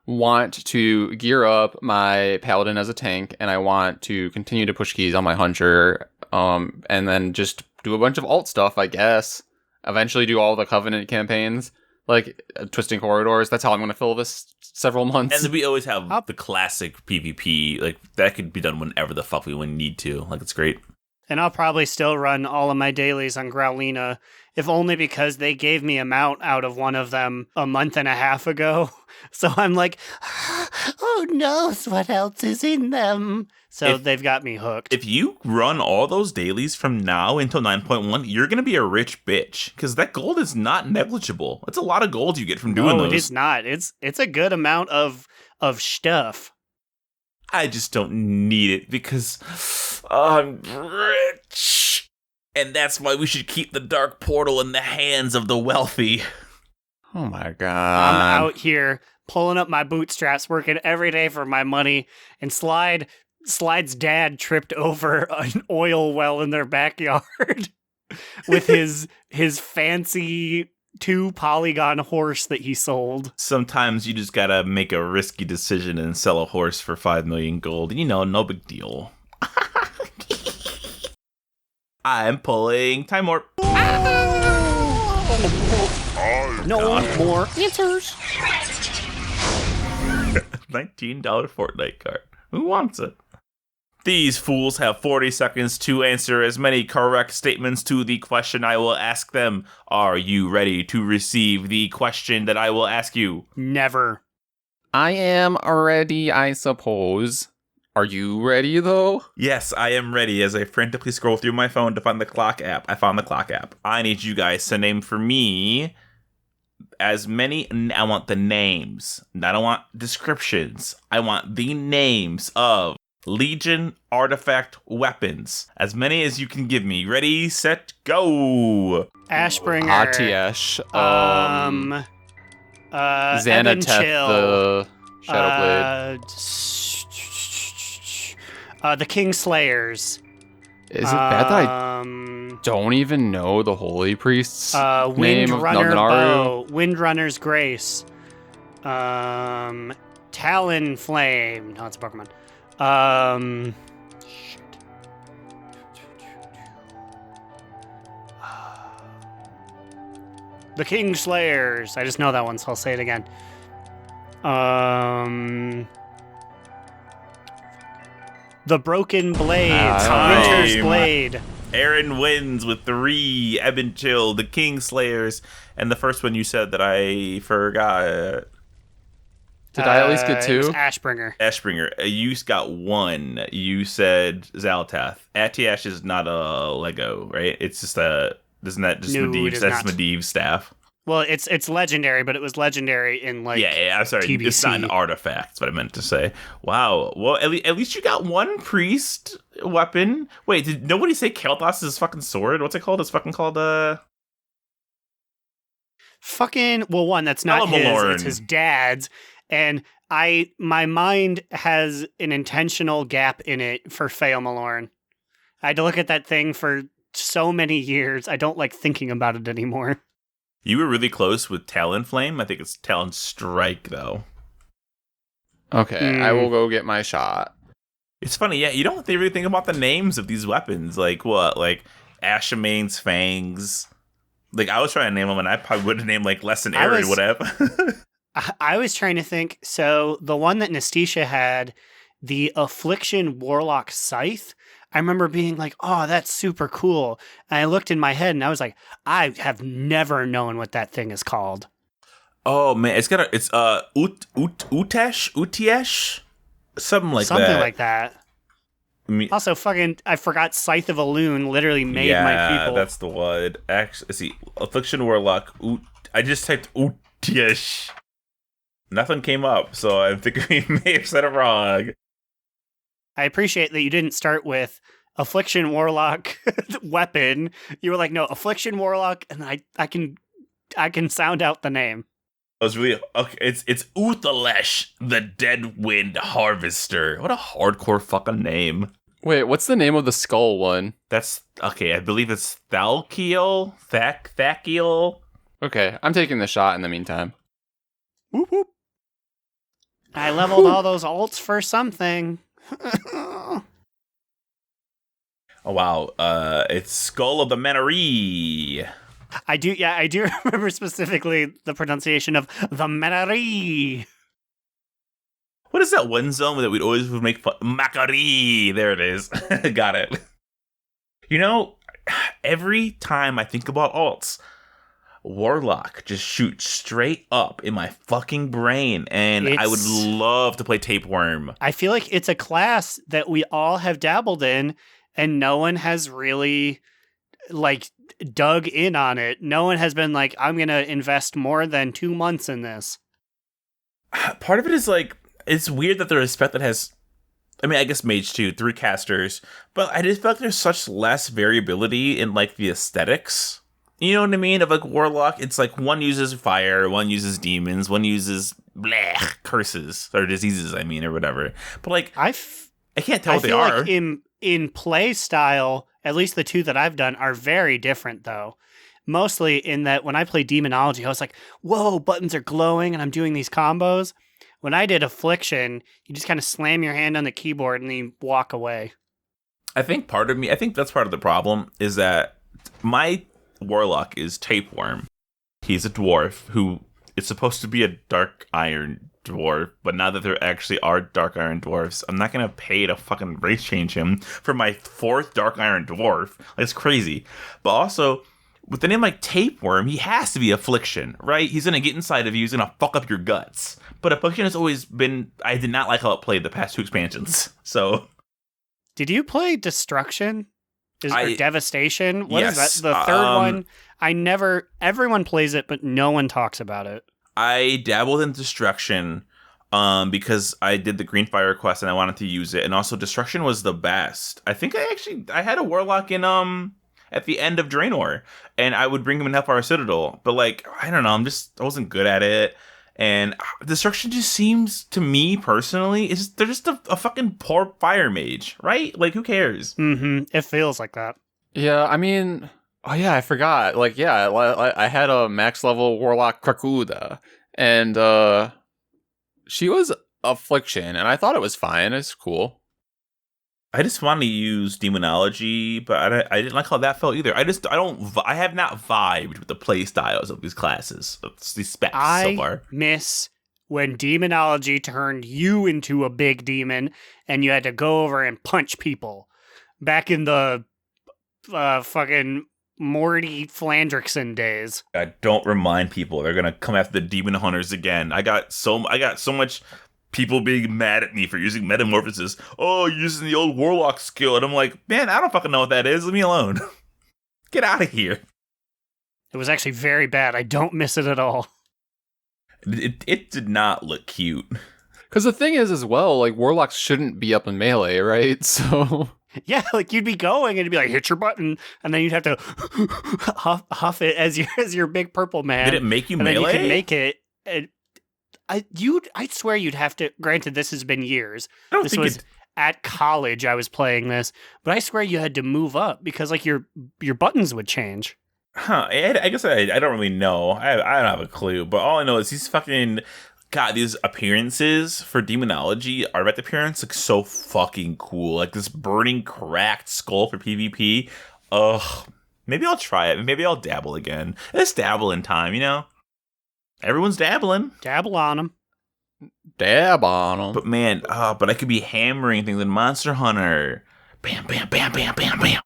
want to gear up my Paladin as a tank, and I want to continue to push keys on my Hunter, and then just do a bunch of alt stuff, I guess. Eventually do all the Covenant campaigns, like Twisting Corridors. That's how I'm going to fill this several months. And we always have the classic PvP. Like, that could be done whenever the fuck we need to. Like, it's great. And I'll probably still run all of my dailies on Growlina, if only because they gave me a mount out of one of them a month and a half ago. So I'm like, who knows what else is in them? So they've got me hooked. If you run all those dailies from now until 9.1, you're going to be a rich bitch. Because that gold is not negligible. It's a lot of gold you get from doing those. No, it is not. It's a good amount of stuff. I just don't need it because I'm rich. And that's why we should keep the Dark Portal in the hands of the wealthy. Oh my god. I'm out here pulling up my bootstraps, working every day for my money, and Slide's dad tripped over an oil well in their backyard with his fancy 2-polygon horse that he sold. Sometimes you just gotta make a risky decision and sell a horse for 5 million gold. You know, no big deal. I'm pulling Timewarp. No more answers. $19 Fortnite card. Who wants it? These fools have 40 seconds to answer as many correct statements to the question I will ask them. Are you ready to receive the question that I will ask you? Never. I am ready, I suppose. Are you ready, though? Yes, I am ready as I frantically scroll through my phone to find the clock app. I found the clock app. I need you guys to name for me as many... I want the names. I don't want descriptions. I want the names of Legion artifact weapons. As many as you can give me. Ready, set, go! Ashbringer. ATS. Xanateth, the Shadowblade. The Kingslayers. Is it bad that I don't even know the Holy Priest's name of Windrunner Naldanaru? Bow. Windrunner's Grace. Talon Flame. No, it's a Pokemon. Shit. The Kingslayers. I just know that one, so I'll say it again. The Broken Blades. Winter's Blade. Aaron wins with 3. Eben Chill, the Kingslayers, and the first one you said that I forgot. Did I at least get 2? It was Ashbringer. Ashbringer, you got 1. You said Zalatath. Atiash is not a Lego, right? It's just isn't that just Medivh's? That's Medivh's staff. Well, it's legendary, but it was legendary in yeah. I'm sorry, TBC. It's not an artifact. That's what I meant to say. Wow. Well, at least you got 1 priest weapon. Wait, did nobody say Kael'thas' fucking sword? What's it called? It's fucking called Fucking one. That's not his. It's his dad's, and my mind has an intentional gap in it for Feomalorn. I had to look at that thing for so many years. I don't like thinking about it anymore. You were really close with Talonflame. I think it's Talon Strike, though. Okay, I will go get my shot. It's funny, yeah, you don't really think about the names of these weapons. Like, what? Like, Ashamane's Fangs. Like, I was trying to name them, and I probably would have named, like, Lesson Arid, whatever. I was trying to think, so the one that Nastisha had, the Affliction Warlock Scythe, I remember being like, oh, that's super cool. And I looked in my head and I was like, I have never known what that thing is called. Oh man, it's Utiesh? Something like that. Also, I forgot Scythe of Elune literally made my people. Yeah, that's the one. Actually, let's see. Affliction Warlock. I just typed Utiesh. Nothing came up, so I'm thinking we may have said it wrong. I appreciate that you didn't start with Affliction Warlock weapon. You were like, no, Affliction Warlock, and I can sound out the name. I was really okay. It's Uthalesh, the Deadwind Harvester. What a hardcore fucking name. Wait, what's the name of the skull one? That's okay. I believe it's Thalkiel. Thakiel. Okay, I'm taking the shot in the meantime. Whoop whoop. I leveled all those alts for something. Oh wow. It's Skull of the Manaree. I do remember specifically the pronunciation of the Manaree. What is that one zone that we'd always would make fun? Macari. There it is. Got it. You know, every time I think about alts, Warlock just shoots straight up in my fucking brain, and I would love to play Tapeworm. I feel like it's a class that we all have dabbled in, and no one has really, like, dug in on it. No one has been like, I'm going to invest more than 2 months in this. Part of it is, like, it's weird that there's a spec that has, I mean, I guess Mage too, 3 casters, but I just feel like there's such less variability in, like, the aesthetics. You know what I mean? Of, like, Warlock, it's like one uses fire, one uses demons, one uses curses, or diseases, I mean, or whatever. But, like, I can't tell what they are. Like in play style, at least the 2 that I've done are very different, though. Mostly in that when I play Demonology, I was like, whoa, buttons are glowing and I'm doing these combos. When I did Affliction, you just kind of slam your hand on the keyboard and then you walk away. I think that's part of the problem, is that my Warlock is Tapeworm. He's a dwarf who is supposed to be a Dark Iron dwarf, but now that there actually are Dark Iron dwarfs, I'm not going to pay to fucking race change him for my 4th Dark Iron dwarf. It's crazy. But also, with a name like Tapeworm, he has to be Affliction, right? He's going to get inside of you, he's going to fuck up your guts. But Affliction has always been, I did not like how it played the past 2 expansions, so. Did you play Destruction? Or Devastation? What is yes, that? The third one? Everyone plays it, but no one talks about it. I dabbled in Destruction because I did the Green Fire quest and I wanted to use it. And also Destruction was the best. I think I had a Warlock in at the end of Draenor, and I would bring him in Hellfire Citadel. But like, I don't know, I wasn't good at it. And Destruction just seems, to me personally, they're just a fucking poor fire mage, right? Like, who cares? Mm-hmm. It feels like that. Yeah, I mean, oh yeah, I forgot. Like, yeah, I had a max level Warlock Krakuda, and she was Affliction, and I thought it was fine. It's cool. I just wanted to use Demonology, but I didn't like how that felt either. I have not vibed with the play styles of these classes, these specs so far. I miss when Demonology turned you into a big demon and you had to go over and punch people. Back in the fucking Morty Flandrickson days. Don't remind people. They're gonna come after the demon hunters again. I got so much people being mad at me for using Metamorphosis. Oh, using the old Warlock skill. And I'm like, man, I don't fucking know what that is. Leave me alone. Get out of here. It was actually very bad. I don't miss it at all. It did not look cute. Because the thing is, as well, like, Warlocks shouldn't be up in melee, right? So... Yeah, like, you'd be going and it'd be like, hit your button, and then you'd have to huff it as your big purple man. Did it make you and melee? Then you could make it... I'd swear you'd have to. Granted, this has been years. This was at college. I was playing this, but I swear you had to move up because like your buttons would change. Huh? I guess I don't really know. I don't have a clue. But all I know is these fucking these appearances for Demonology, artifact appearance, look so fucking cool. Like this burning cracked skull for PvP. Ugh. Maybe I'll try it. Maybe I'll dabble again. Let's dabble in time. You know. Everyone's dabbling. Dabble on them. Dab on them. But man, but I could be hammering things in Monster Hunter. Bam, bam, bam, bam, bam, bam.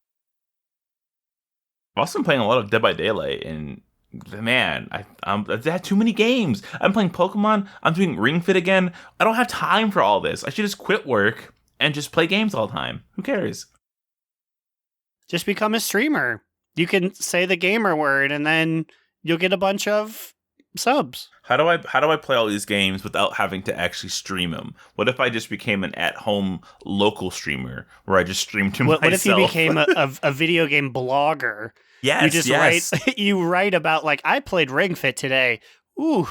I've also been playing a lot of Dead by Daylight, and man, I've had too many games. I'm playing Pokemon. I'm doing Ring Fit again. I don't have time for all this. I should just quit work and just play games all the time. Who cares? Just become a streamer. You can say the gamer word, and then you'll get a bunch of subs. How do I play all these games without having to actually stream them? What if I just became an at-home local streamer where I just stream to myself? What if you became a video game blogger? Yes, you just yes. write about like, I played Ring Fit today. Ooh,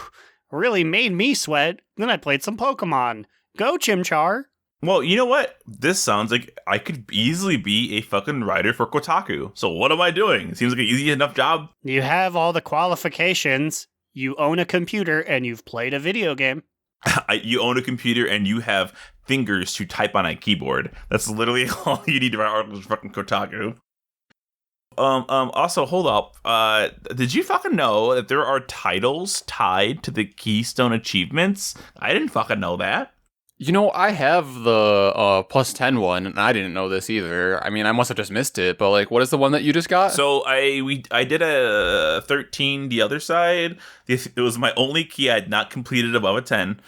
really made me sweat. Then I played some Pokemon. Go Chimchar. Well, you know what? This sounds like I could easily be a fucking writer for Kotaku. So what am I doing? It seems like an easy enough job. You have all the qualifications. You own a computer and you've played a video game. You own a computer and you have fingers to type on a keyboard. That's literally all you need to write articles for fucking Kotaku. Also, hold up. Did you fucking know that there are titles tied to the Keystone achievements? I didn't fucking know that. You know, I have the plus 10 one, and I didn't know this either. I mean, I must have just missed it, but like, what is the one that you just got? So I did a 13 the other side. It was my only key I had not completed above a 10.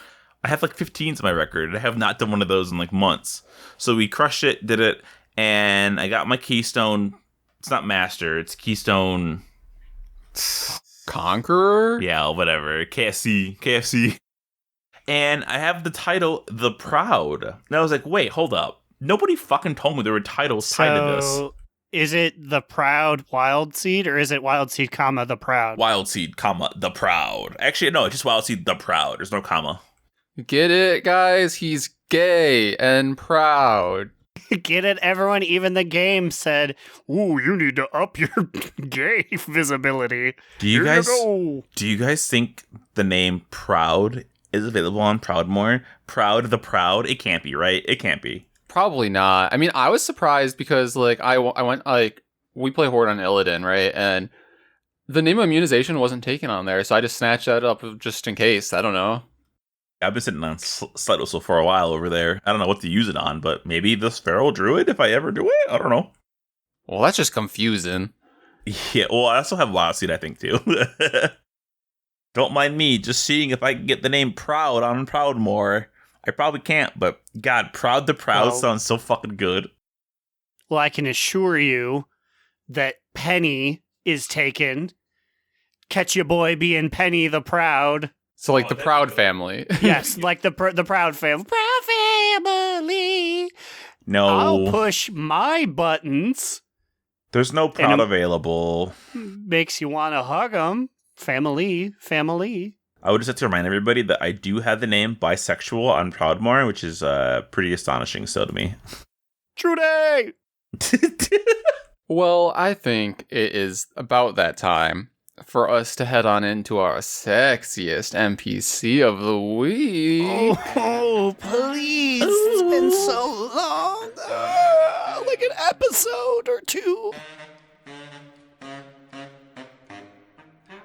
I have like 15s in my record. I have not done one of those in like months. So we crushed it, did it, and I got my Keystone. It's not Master, it's Keystone Conqueror? Yeah, whatever. KFC. And I have the title, The Proud. And I was like, wait, hold up. Nobody fucking told me there were titles tied to this. So, is it The Proud Wild Seed, or is it Wild Seed, comma, The Proud? Wild Seed, comma, The Proud. Actually, no, it's just Wild Seed, The Proud. There's no comma. Get it, guys? He's gay and proud. Get it, everyone? Even the game said, ooh, you need to up your gay visibility. Do you guys think the name Proud is available on Proudmore? Proud the Proud? It can't be, right? It can't be. Probably not. I mean, I was surprised because, like, I went, like, we play Horde on Illidan, right? And the name Immunization wasn't taken on there, so I just snatched that up just in case. I don't know. I've been sitting on Slidewhistle for a while over there. I don't know what to use it on, but maybe this Feral Druid if I ever do it? I don't know. Well, that's just confusing. Yeah, well, I also have Wild Seed, I think, too. Don't mind me just seeing if I can get the name Proud on Proudmore. I probably can't, but God, Proud the Proud sounds so fucking good. Well, I can assure you that Penny is taken. Catch your boy being Penny the Proud. So, like, the Proud family. Yes, like the Proud family. Proud family. No. I'll push my buttons. There's no Proud available. Makes you want to hug them. Family. I would just have to remind everybody that I do have the name Bisexual on Proudmore, which is pretty astonishing so to me. True day! Well, I think it is about that time for us to head on into our sexiest NPC of the week. Oh, please. It's been so long. Like an episode or two.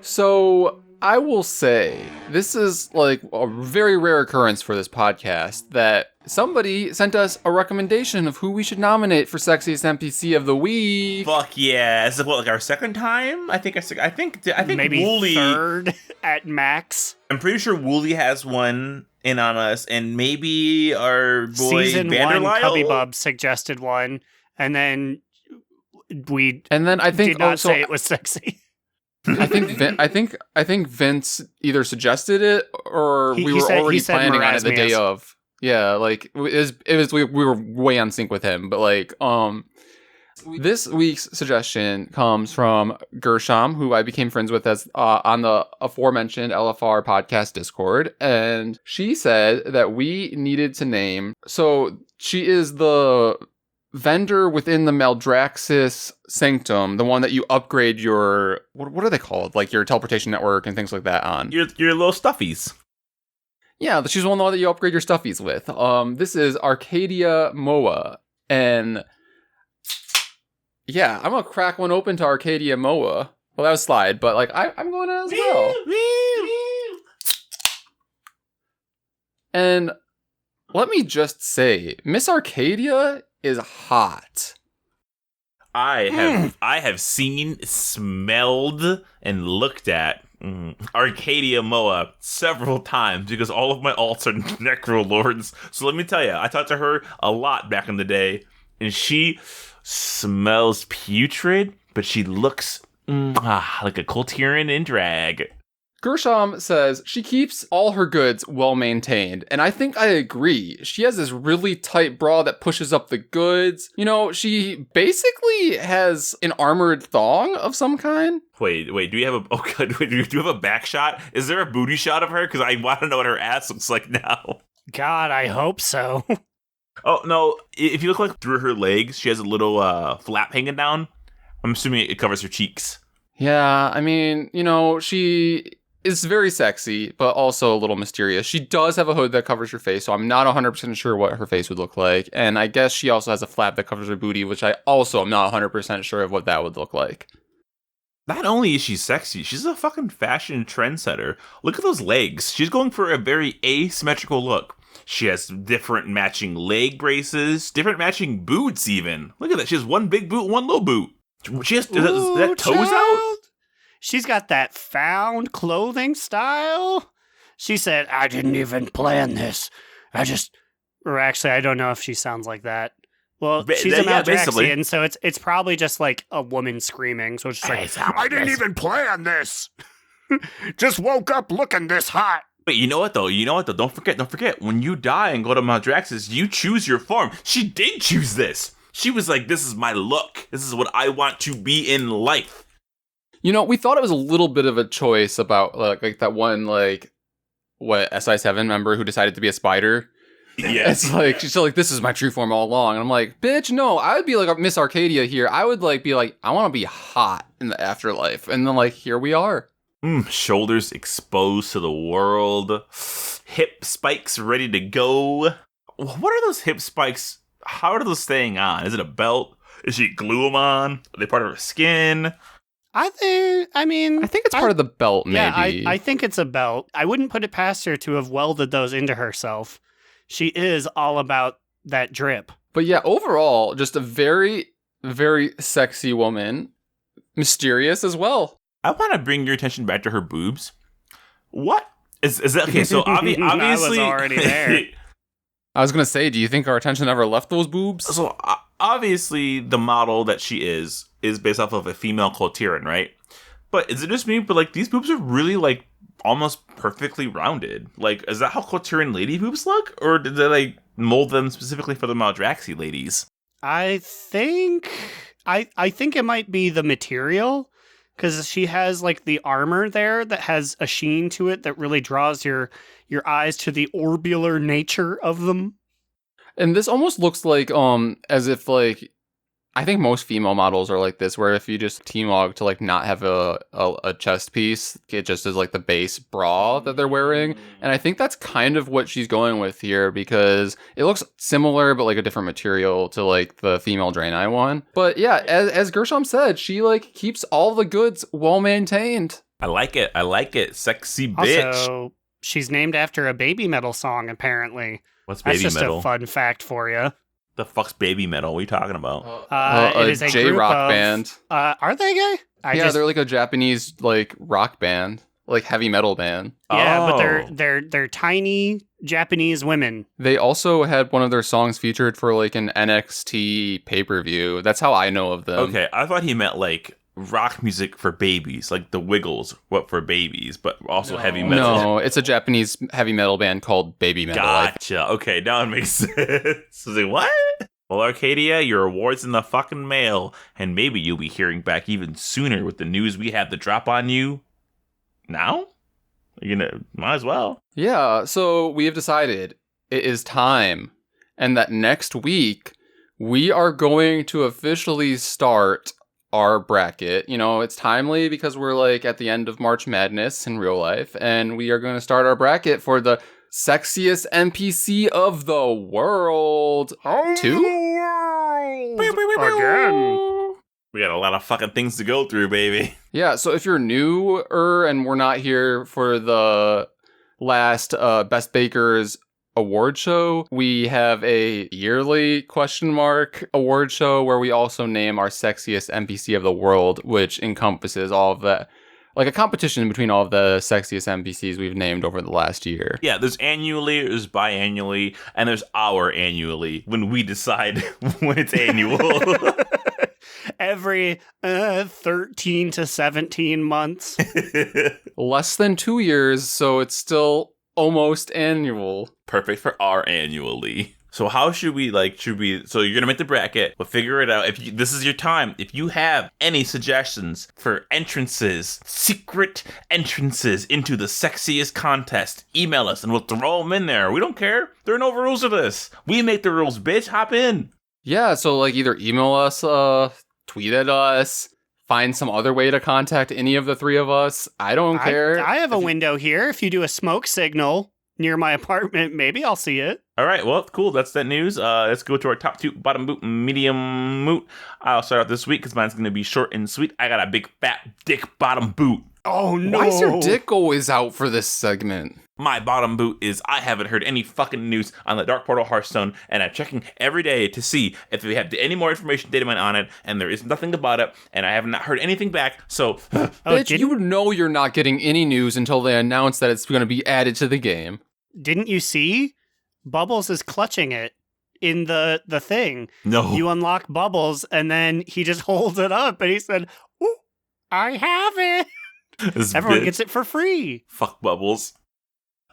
So, I will say, this is like a very rare occurrence for this podcast that somebody sent us a recommendation of who we should nominate for Sexiest NPC of the Week. Fuck yeah. Is it like our second time? I think maybe Wooly, third at max. I'm pretty sure Wooly has one in on us, and maybe our boy Season Vanderlyle? 1, Cubby Bub suggested one, and then I think did not say it was sexy. I think Vince either suggested it or we were already planning on it the day of. Yeah, like it was we were way on sync with him, but like this week's suggestion comes from Gershom, who I became friends with as on the aforementioned LFR podcast Discord, and she said that we needed to name. So she is the vendor within the Maldraxxus Sanctum, the one that you upgrade your what are they called? Like your teleportation network and things like that on. Your little stuffies. Yeah, she's one that you upgrade your stuffies with. This is Arcadia Moa, and yeah, I'm gonna crack one open to Arcadia Moa. Well, that was Slide, but like I'm going to as well. And let me just say, Miss Arcadia is hot. I have seen, smelled, and looked at Arcadia Moa several times because all of my alts are Necro Lords. So let me tell you, I talked to her a lot back in the day, and she smells putrid, but she looks like a Coltiran in drag. Gershom says she keeps all her goods well maintained, and I think I agree. She has this really tight bra that pushes up the goods. You know, she basically has an armored thong of some kind. Wait, do we have a do you have a back shot? Is there a booty shot of her? Because I want to know what her ass looks like now. God, I hope so. Oh, no, if you look like through her legs, she has a little flap hanging down. I'm assuming it covers her cheeks. Yeah, I mean, you know, she is very sexy, but also a little mysterious. She does have a hood that covers her face, so I'm not 100% sure what her face would look like. And I guess she also has a flap that covers her booty, which I also am not 100% sure of what that would look like. Not only is she sexy, she's a fucking fashion trendsetter. Look at those legs. She's going for a very asymmetrical look. She has different matching leg braces, different matching boots even. Look at that. She has one big boot, one little boot. She has is that toes out? She's got that found clothing style. She said, I didn't even plan this. I don't know if she sounds like that. Well, she's a Maldraxian, so it's probably just like a woman screaming. So it's just like, I didn't even plan this. Just woke up looking this hot. But you know what though? Don't forget. When you die and go to Maldraxxus, you choose your form. She did choose this. She was like, this is my look. This is what I want to be in life. You know, we thought it was a little bit of a choice about like that one, like, what, SI7 member who decided to be a spider. Yeah. It's like, she's like, this is my true form all along. And I'm like, bitch, no, I would be like Miss Arcadia here. I would like be like, I want to be hot in the afterlife. And then like, here we are. Shoulders exposed to the world. Hip spikes ready to go. What are those hip spikes? How are those staying on? Is it a belt? Is she glue them on? Are they part of her skin? I think it's part of the belt, maybe. Yeah, I think it's a belt. I wouldn't put it past her to have welded those into herself. She is all about that drip. But yeah, overall, just a very, very sexy woman. Mysterious as well. I want to bring your attention back to her boobs. What? Is that okay? So obviously, I was already there. I was going to say, do you think our attention ever left those boobs? So obviously, the model that she is based off of a female Clotiran, right? But is it just me? But like, these boobs are really like almost perfectly rounded. Like, is that how Clotiran lady boobs look? Or did they like mold them specifically for the Maldraxxi ladies? I think it might be the material. Because she has like the armor there that has a sheen to it that really draws your eyes to the orbular nature of them. And this almost looks like as if like, I think most female models are like this, where if you just T-Mog to like not have a chest piece, it just is like the base bra that they're wearing. And I think that's kind of what she's going with here, because it looks similar but like a different material to like the female Draenei one. But yeah, as Gershom said, she like keeps all the goods well maintained. I like it. Sexy bitch. Also, she's named after a baby metal song, apparently. What's baby metal? That's just metal? a fun fact for you. The fuck's baby metal? What are you talking about? It is a J-rock band. Are they gay? They're like a Japanese like rock band, like heavy metal band. Yeah, but they're tiny Japanese women. They also had one of their songs featured for like an NXT pay-per-view. That's how I know of them. Okay, I thought he meant like rock music for babies, like the Wiggles, what for babies, but also heavy metal. No, it's a Japanese heavy metal band called Baby Metal. Gotcha. Okay, now it makes sense. Like, what? Well, Arcadia, your award's in the fucking mail, and maybe you'll be hearing back even sooner with the news we have to drop on you. Now? Might as well. Yeah, so we have decided it is time, and that next week we are going to officially start our bracket. You know, it's timely because we're like at the end of March Madness in real life, and we are going to start our bracket for the Sexiest NPC of the world. 2? Again. We got a lot of fucking things to go through, baby. Yeah, so if you're newer and we're not here for the last Best Bakers award show, we have a yearly ? Award show where we also name our sexiest NPC of the world, which encompasses all of that, like a competition between all of the sexiest NPCs we've named over the last year. Yeah, there's annually, there's biannually, and there's our annually when we decide when it's annual. every 13 to 17 months. Less than 2 years, so it's still almost annual. Perfect for our annually. So how should we so you're going to make the bracket, but figure it out. This is your time. If you have any suggestions for entrances, secret entrances into the sexiest contest, email us and we'll throw them in there. We don't care. There are no rules of this. We make the rules, bitch. Hop in. Yeah, so like either email us, tweet at us, find some other way to contact any of the three of us. I don't care. I have a window here. If you do a smoke signal near my apartment, maybe I'll see it. All right, well, cool. That's that news. Let's go to our top two, bottom boot, medium moot. I'll start out this week because mine's going to be short and sweet. I got a big fat dick bottom boot. Oh, no. Why is your dick always out for this segment? My bottom boot is I haven't heard any fucking news on the Dark Portal Hearthstone, and I'm checking every day to see if we have any more information data mine on it, and there is nothing about it, and I have not heard anything back, so... Bitch, you know you're not getting any news until they announce that it's going to be added to the game. Didn't you see? Bubbles is clutching it in the thing. No. You unlock Bubbles, and then he just holds it up, and he said, "Ooh, I have it." Everyone gets it for free. Fuck Bubbles.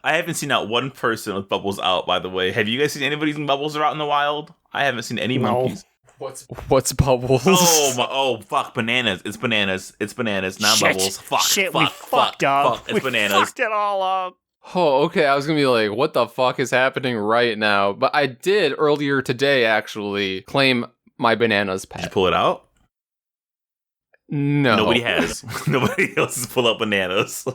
I haven't seen not one person with Bubbles out, by the way. Have you guys seen anybody using Bubbles out in the wild? I haven't seen any monkeys. What's Bubbles? Oh, fuck, bananas. It's bananas. It's bananas, not Bubbles. Fuck, we fucked up. It's bananas. We fucked it all up. Oh, okay. I was going to be like, what the fuck is happening right now? But I did earlier today, actually, claim my bananas pet. Did you pull it out? No. Nobody has. Nobody else has pulled out bananas.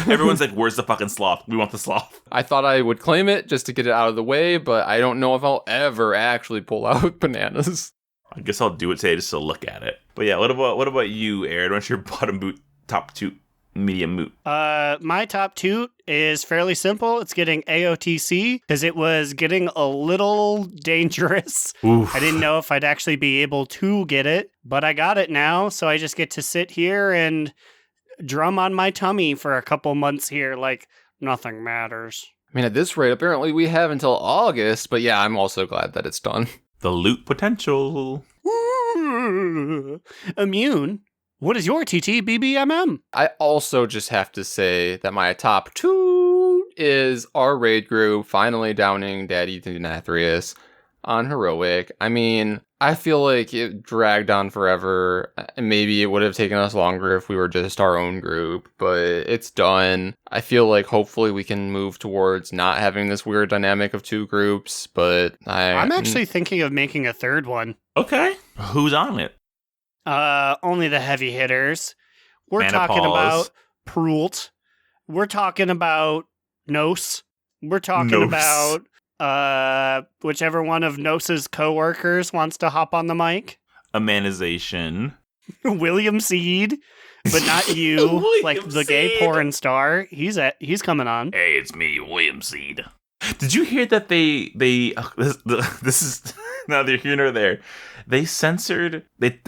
Everyone's like, where's the fucking sloth? We want the sloth. I thought I would claim it just to get it out of the way, but I don't know if I'll ever actually pull out bananas. I guess I'll do it today just to look at it. But yeah, what about you, Aaron? What's your bottom boot, top two, medium moot? My top toot is fairly simple. It's getting AOTC because it was getting a little dangerous. Oof. I didn't know if I'd actually be able to get it, but I got it now. So I just get to sit here and drum on my tummy for a couple months here like nothing matters. I mean, at this rate, apparently we have until August, but yeah, I'm also glad that it's done. The loot potential. Immune. What is your TTBBMM? I also just have to say that my top two is our raid group finally downing Daddy Denathrius on Heroic. I mean, I feel like it dragged on forever. Maybe it would have taken us longer if we were just our own group, but it's done. I feel like hopefully we can move towards not having this weird dynamic of two groups, but I'm actually thinking of making a third one. Okay. Who's on it? Only the heavy hitters. We're talking about Prult. We're talking about Nos. We're talking about whichever one of Nose's co-workers wants to hop on the mic. Immunization. William Seed, but not you, like the gay porn star. He's coming on. Hey, it's me, William Seed. Did you hear that this is neither here nor there. They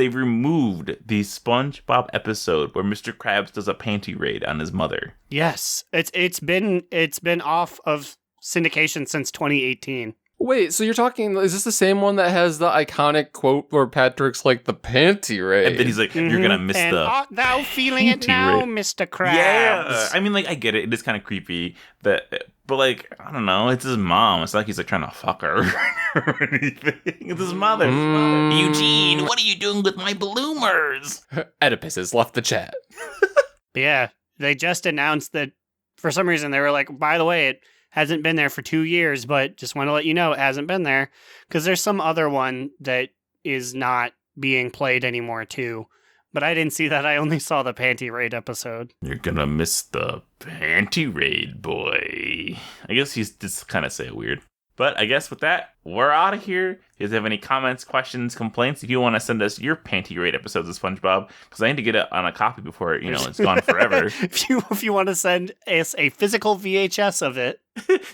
removed the SpongeBob episode where Mr. Krabs does a panty raid on his mother. Yes, it's been off of syndication since 2018. Wait, so you're talking, is this the same one that has the iconic quote where Patrick's like the panty raid? And then he's like, you're gonna miss and art thou feeling it now, raid. Mr. Krabs? Yeah, I mean, like, I get it. It is kind of creepy, but like, I don't know. It's his mom. It's not like he's like trying to fuck her or anything. It's his mother. Eugene, what are you doing with my bloomers? Oedipus has left the chat. Yeah, they just announced that for some reason they were like, by the way, it hasn't been there for 2 years, but just want to let you know it hasn't been there. Because there's some other one that is not being played anymore, too. But I didn't see that. I only saw the Panty Raid episode. You're gonna miss the Panty Raid, boy. I guess he's just kind of say it weird. But I guess with that, we're out of here. If you guys have any comments, questions, complaints, if you want to send us your Panty Raid episodes of SpongeBob, because I need to get it on a copy before, it's gone forever. If you want to send us a physical VHS of it,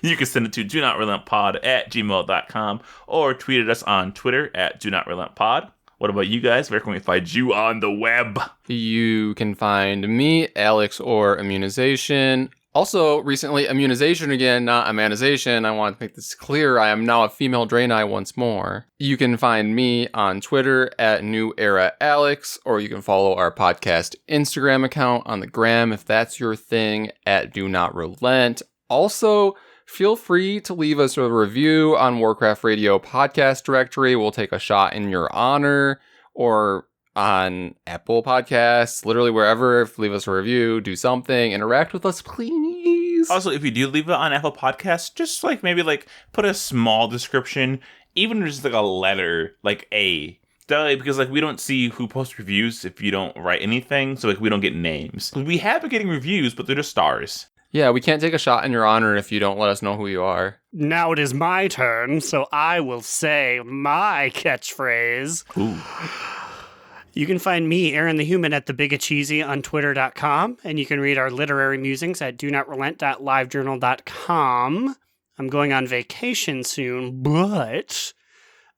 you can send it to donotRelentPod@gmail.com or tweet at us on Twitter @DoNotRelentPod. What about you guys? Where can we find you on the web? You can find me, Alex, or Immunization Also, recently, immunization again, not immunization. I want to make this clear. I am now a female Draenei once more. You can find me on Twitter at NewEraAlex, or you can follow our podcast Instagram account on the gram if that's your thing, at Do Not Relent. Also, feel free to leave us a review on Warcraft Radio podcast directory. We'll take a shot in your honor, or on Apple Podcasts, literally wherever. Leave us a review, do something, interact with us, please. Also, if you do leave it on Apple Podcasts, just maybe put a small description, even just a letter, A. Because we don't see who posts reviews if you don't write anything, so we don't get names. We have been getting reviews, but they're just stars. Yeah, we can't take a shot in your honor if you don't let us know who you are. Now it is my turn, so I will say my catchphrase. Ooh. You can find me, Aaron the Human, at thebigacheesy on twitter.com, and you can read our literary musings at donotrelent.livejournal.com. I'm going on vacation soon, but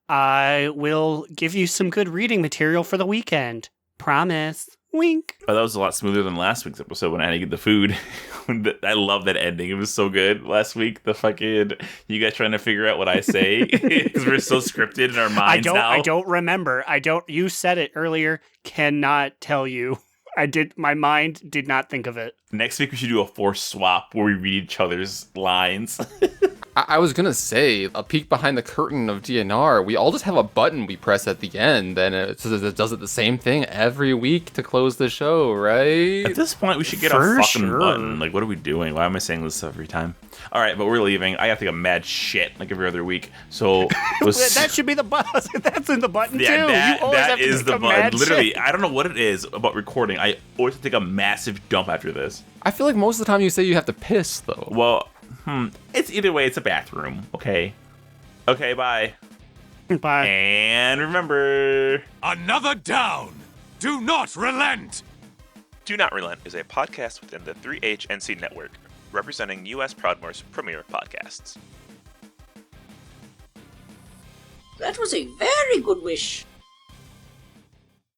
I will give you some good reading material for the weekend. Promise. Wink. Oh, that was a lot smoother than last week's episode when I had to get the food. I love that ending. It was so good last week. The fucking you guys trying to figure out what I say because we're so scripted in our minds now. I don't remember. You said it earlier. Cannot tell you. My mind did not think of it. Next week we should do a forced swap where we read each other's lines. I was gonna say, a peek behind the curtain of DNR, we all just have a button we press at the end, and it does it the same thing every week to close the show, right? At this point, we should get a fucking button. What are we doing? Why am I saying this every time? All right, but we're leaving. I have to take a mad shit every other week. So that should be the button. That's in the button too. That is the button. Literally, I don't know what it is about recording. I always have to take a massive dump after this. I feel like most of the time you say you have to piss, though. Well, it's either way. It's a bathroom. Okay, bye. Bye. And remember, Another down. Do not relent. Do Not Relent is a podcast within the 3HNC network, representing U.S. Proudmoore's premier podcasts. That was a very good wish.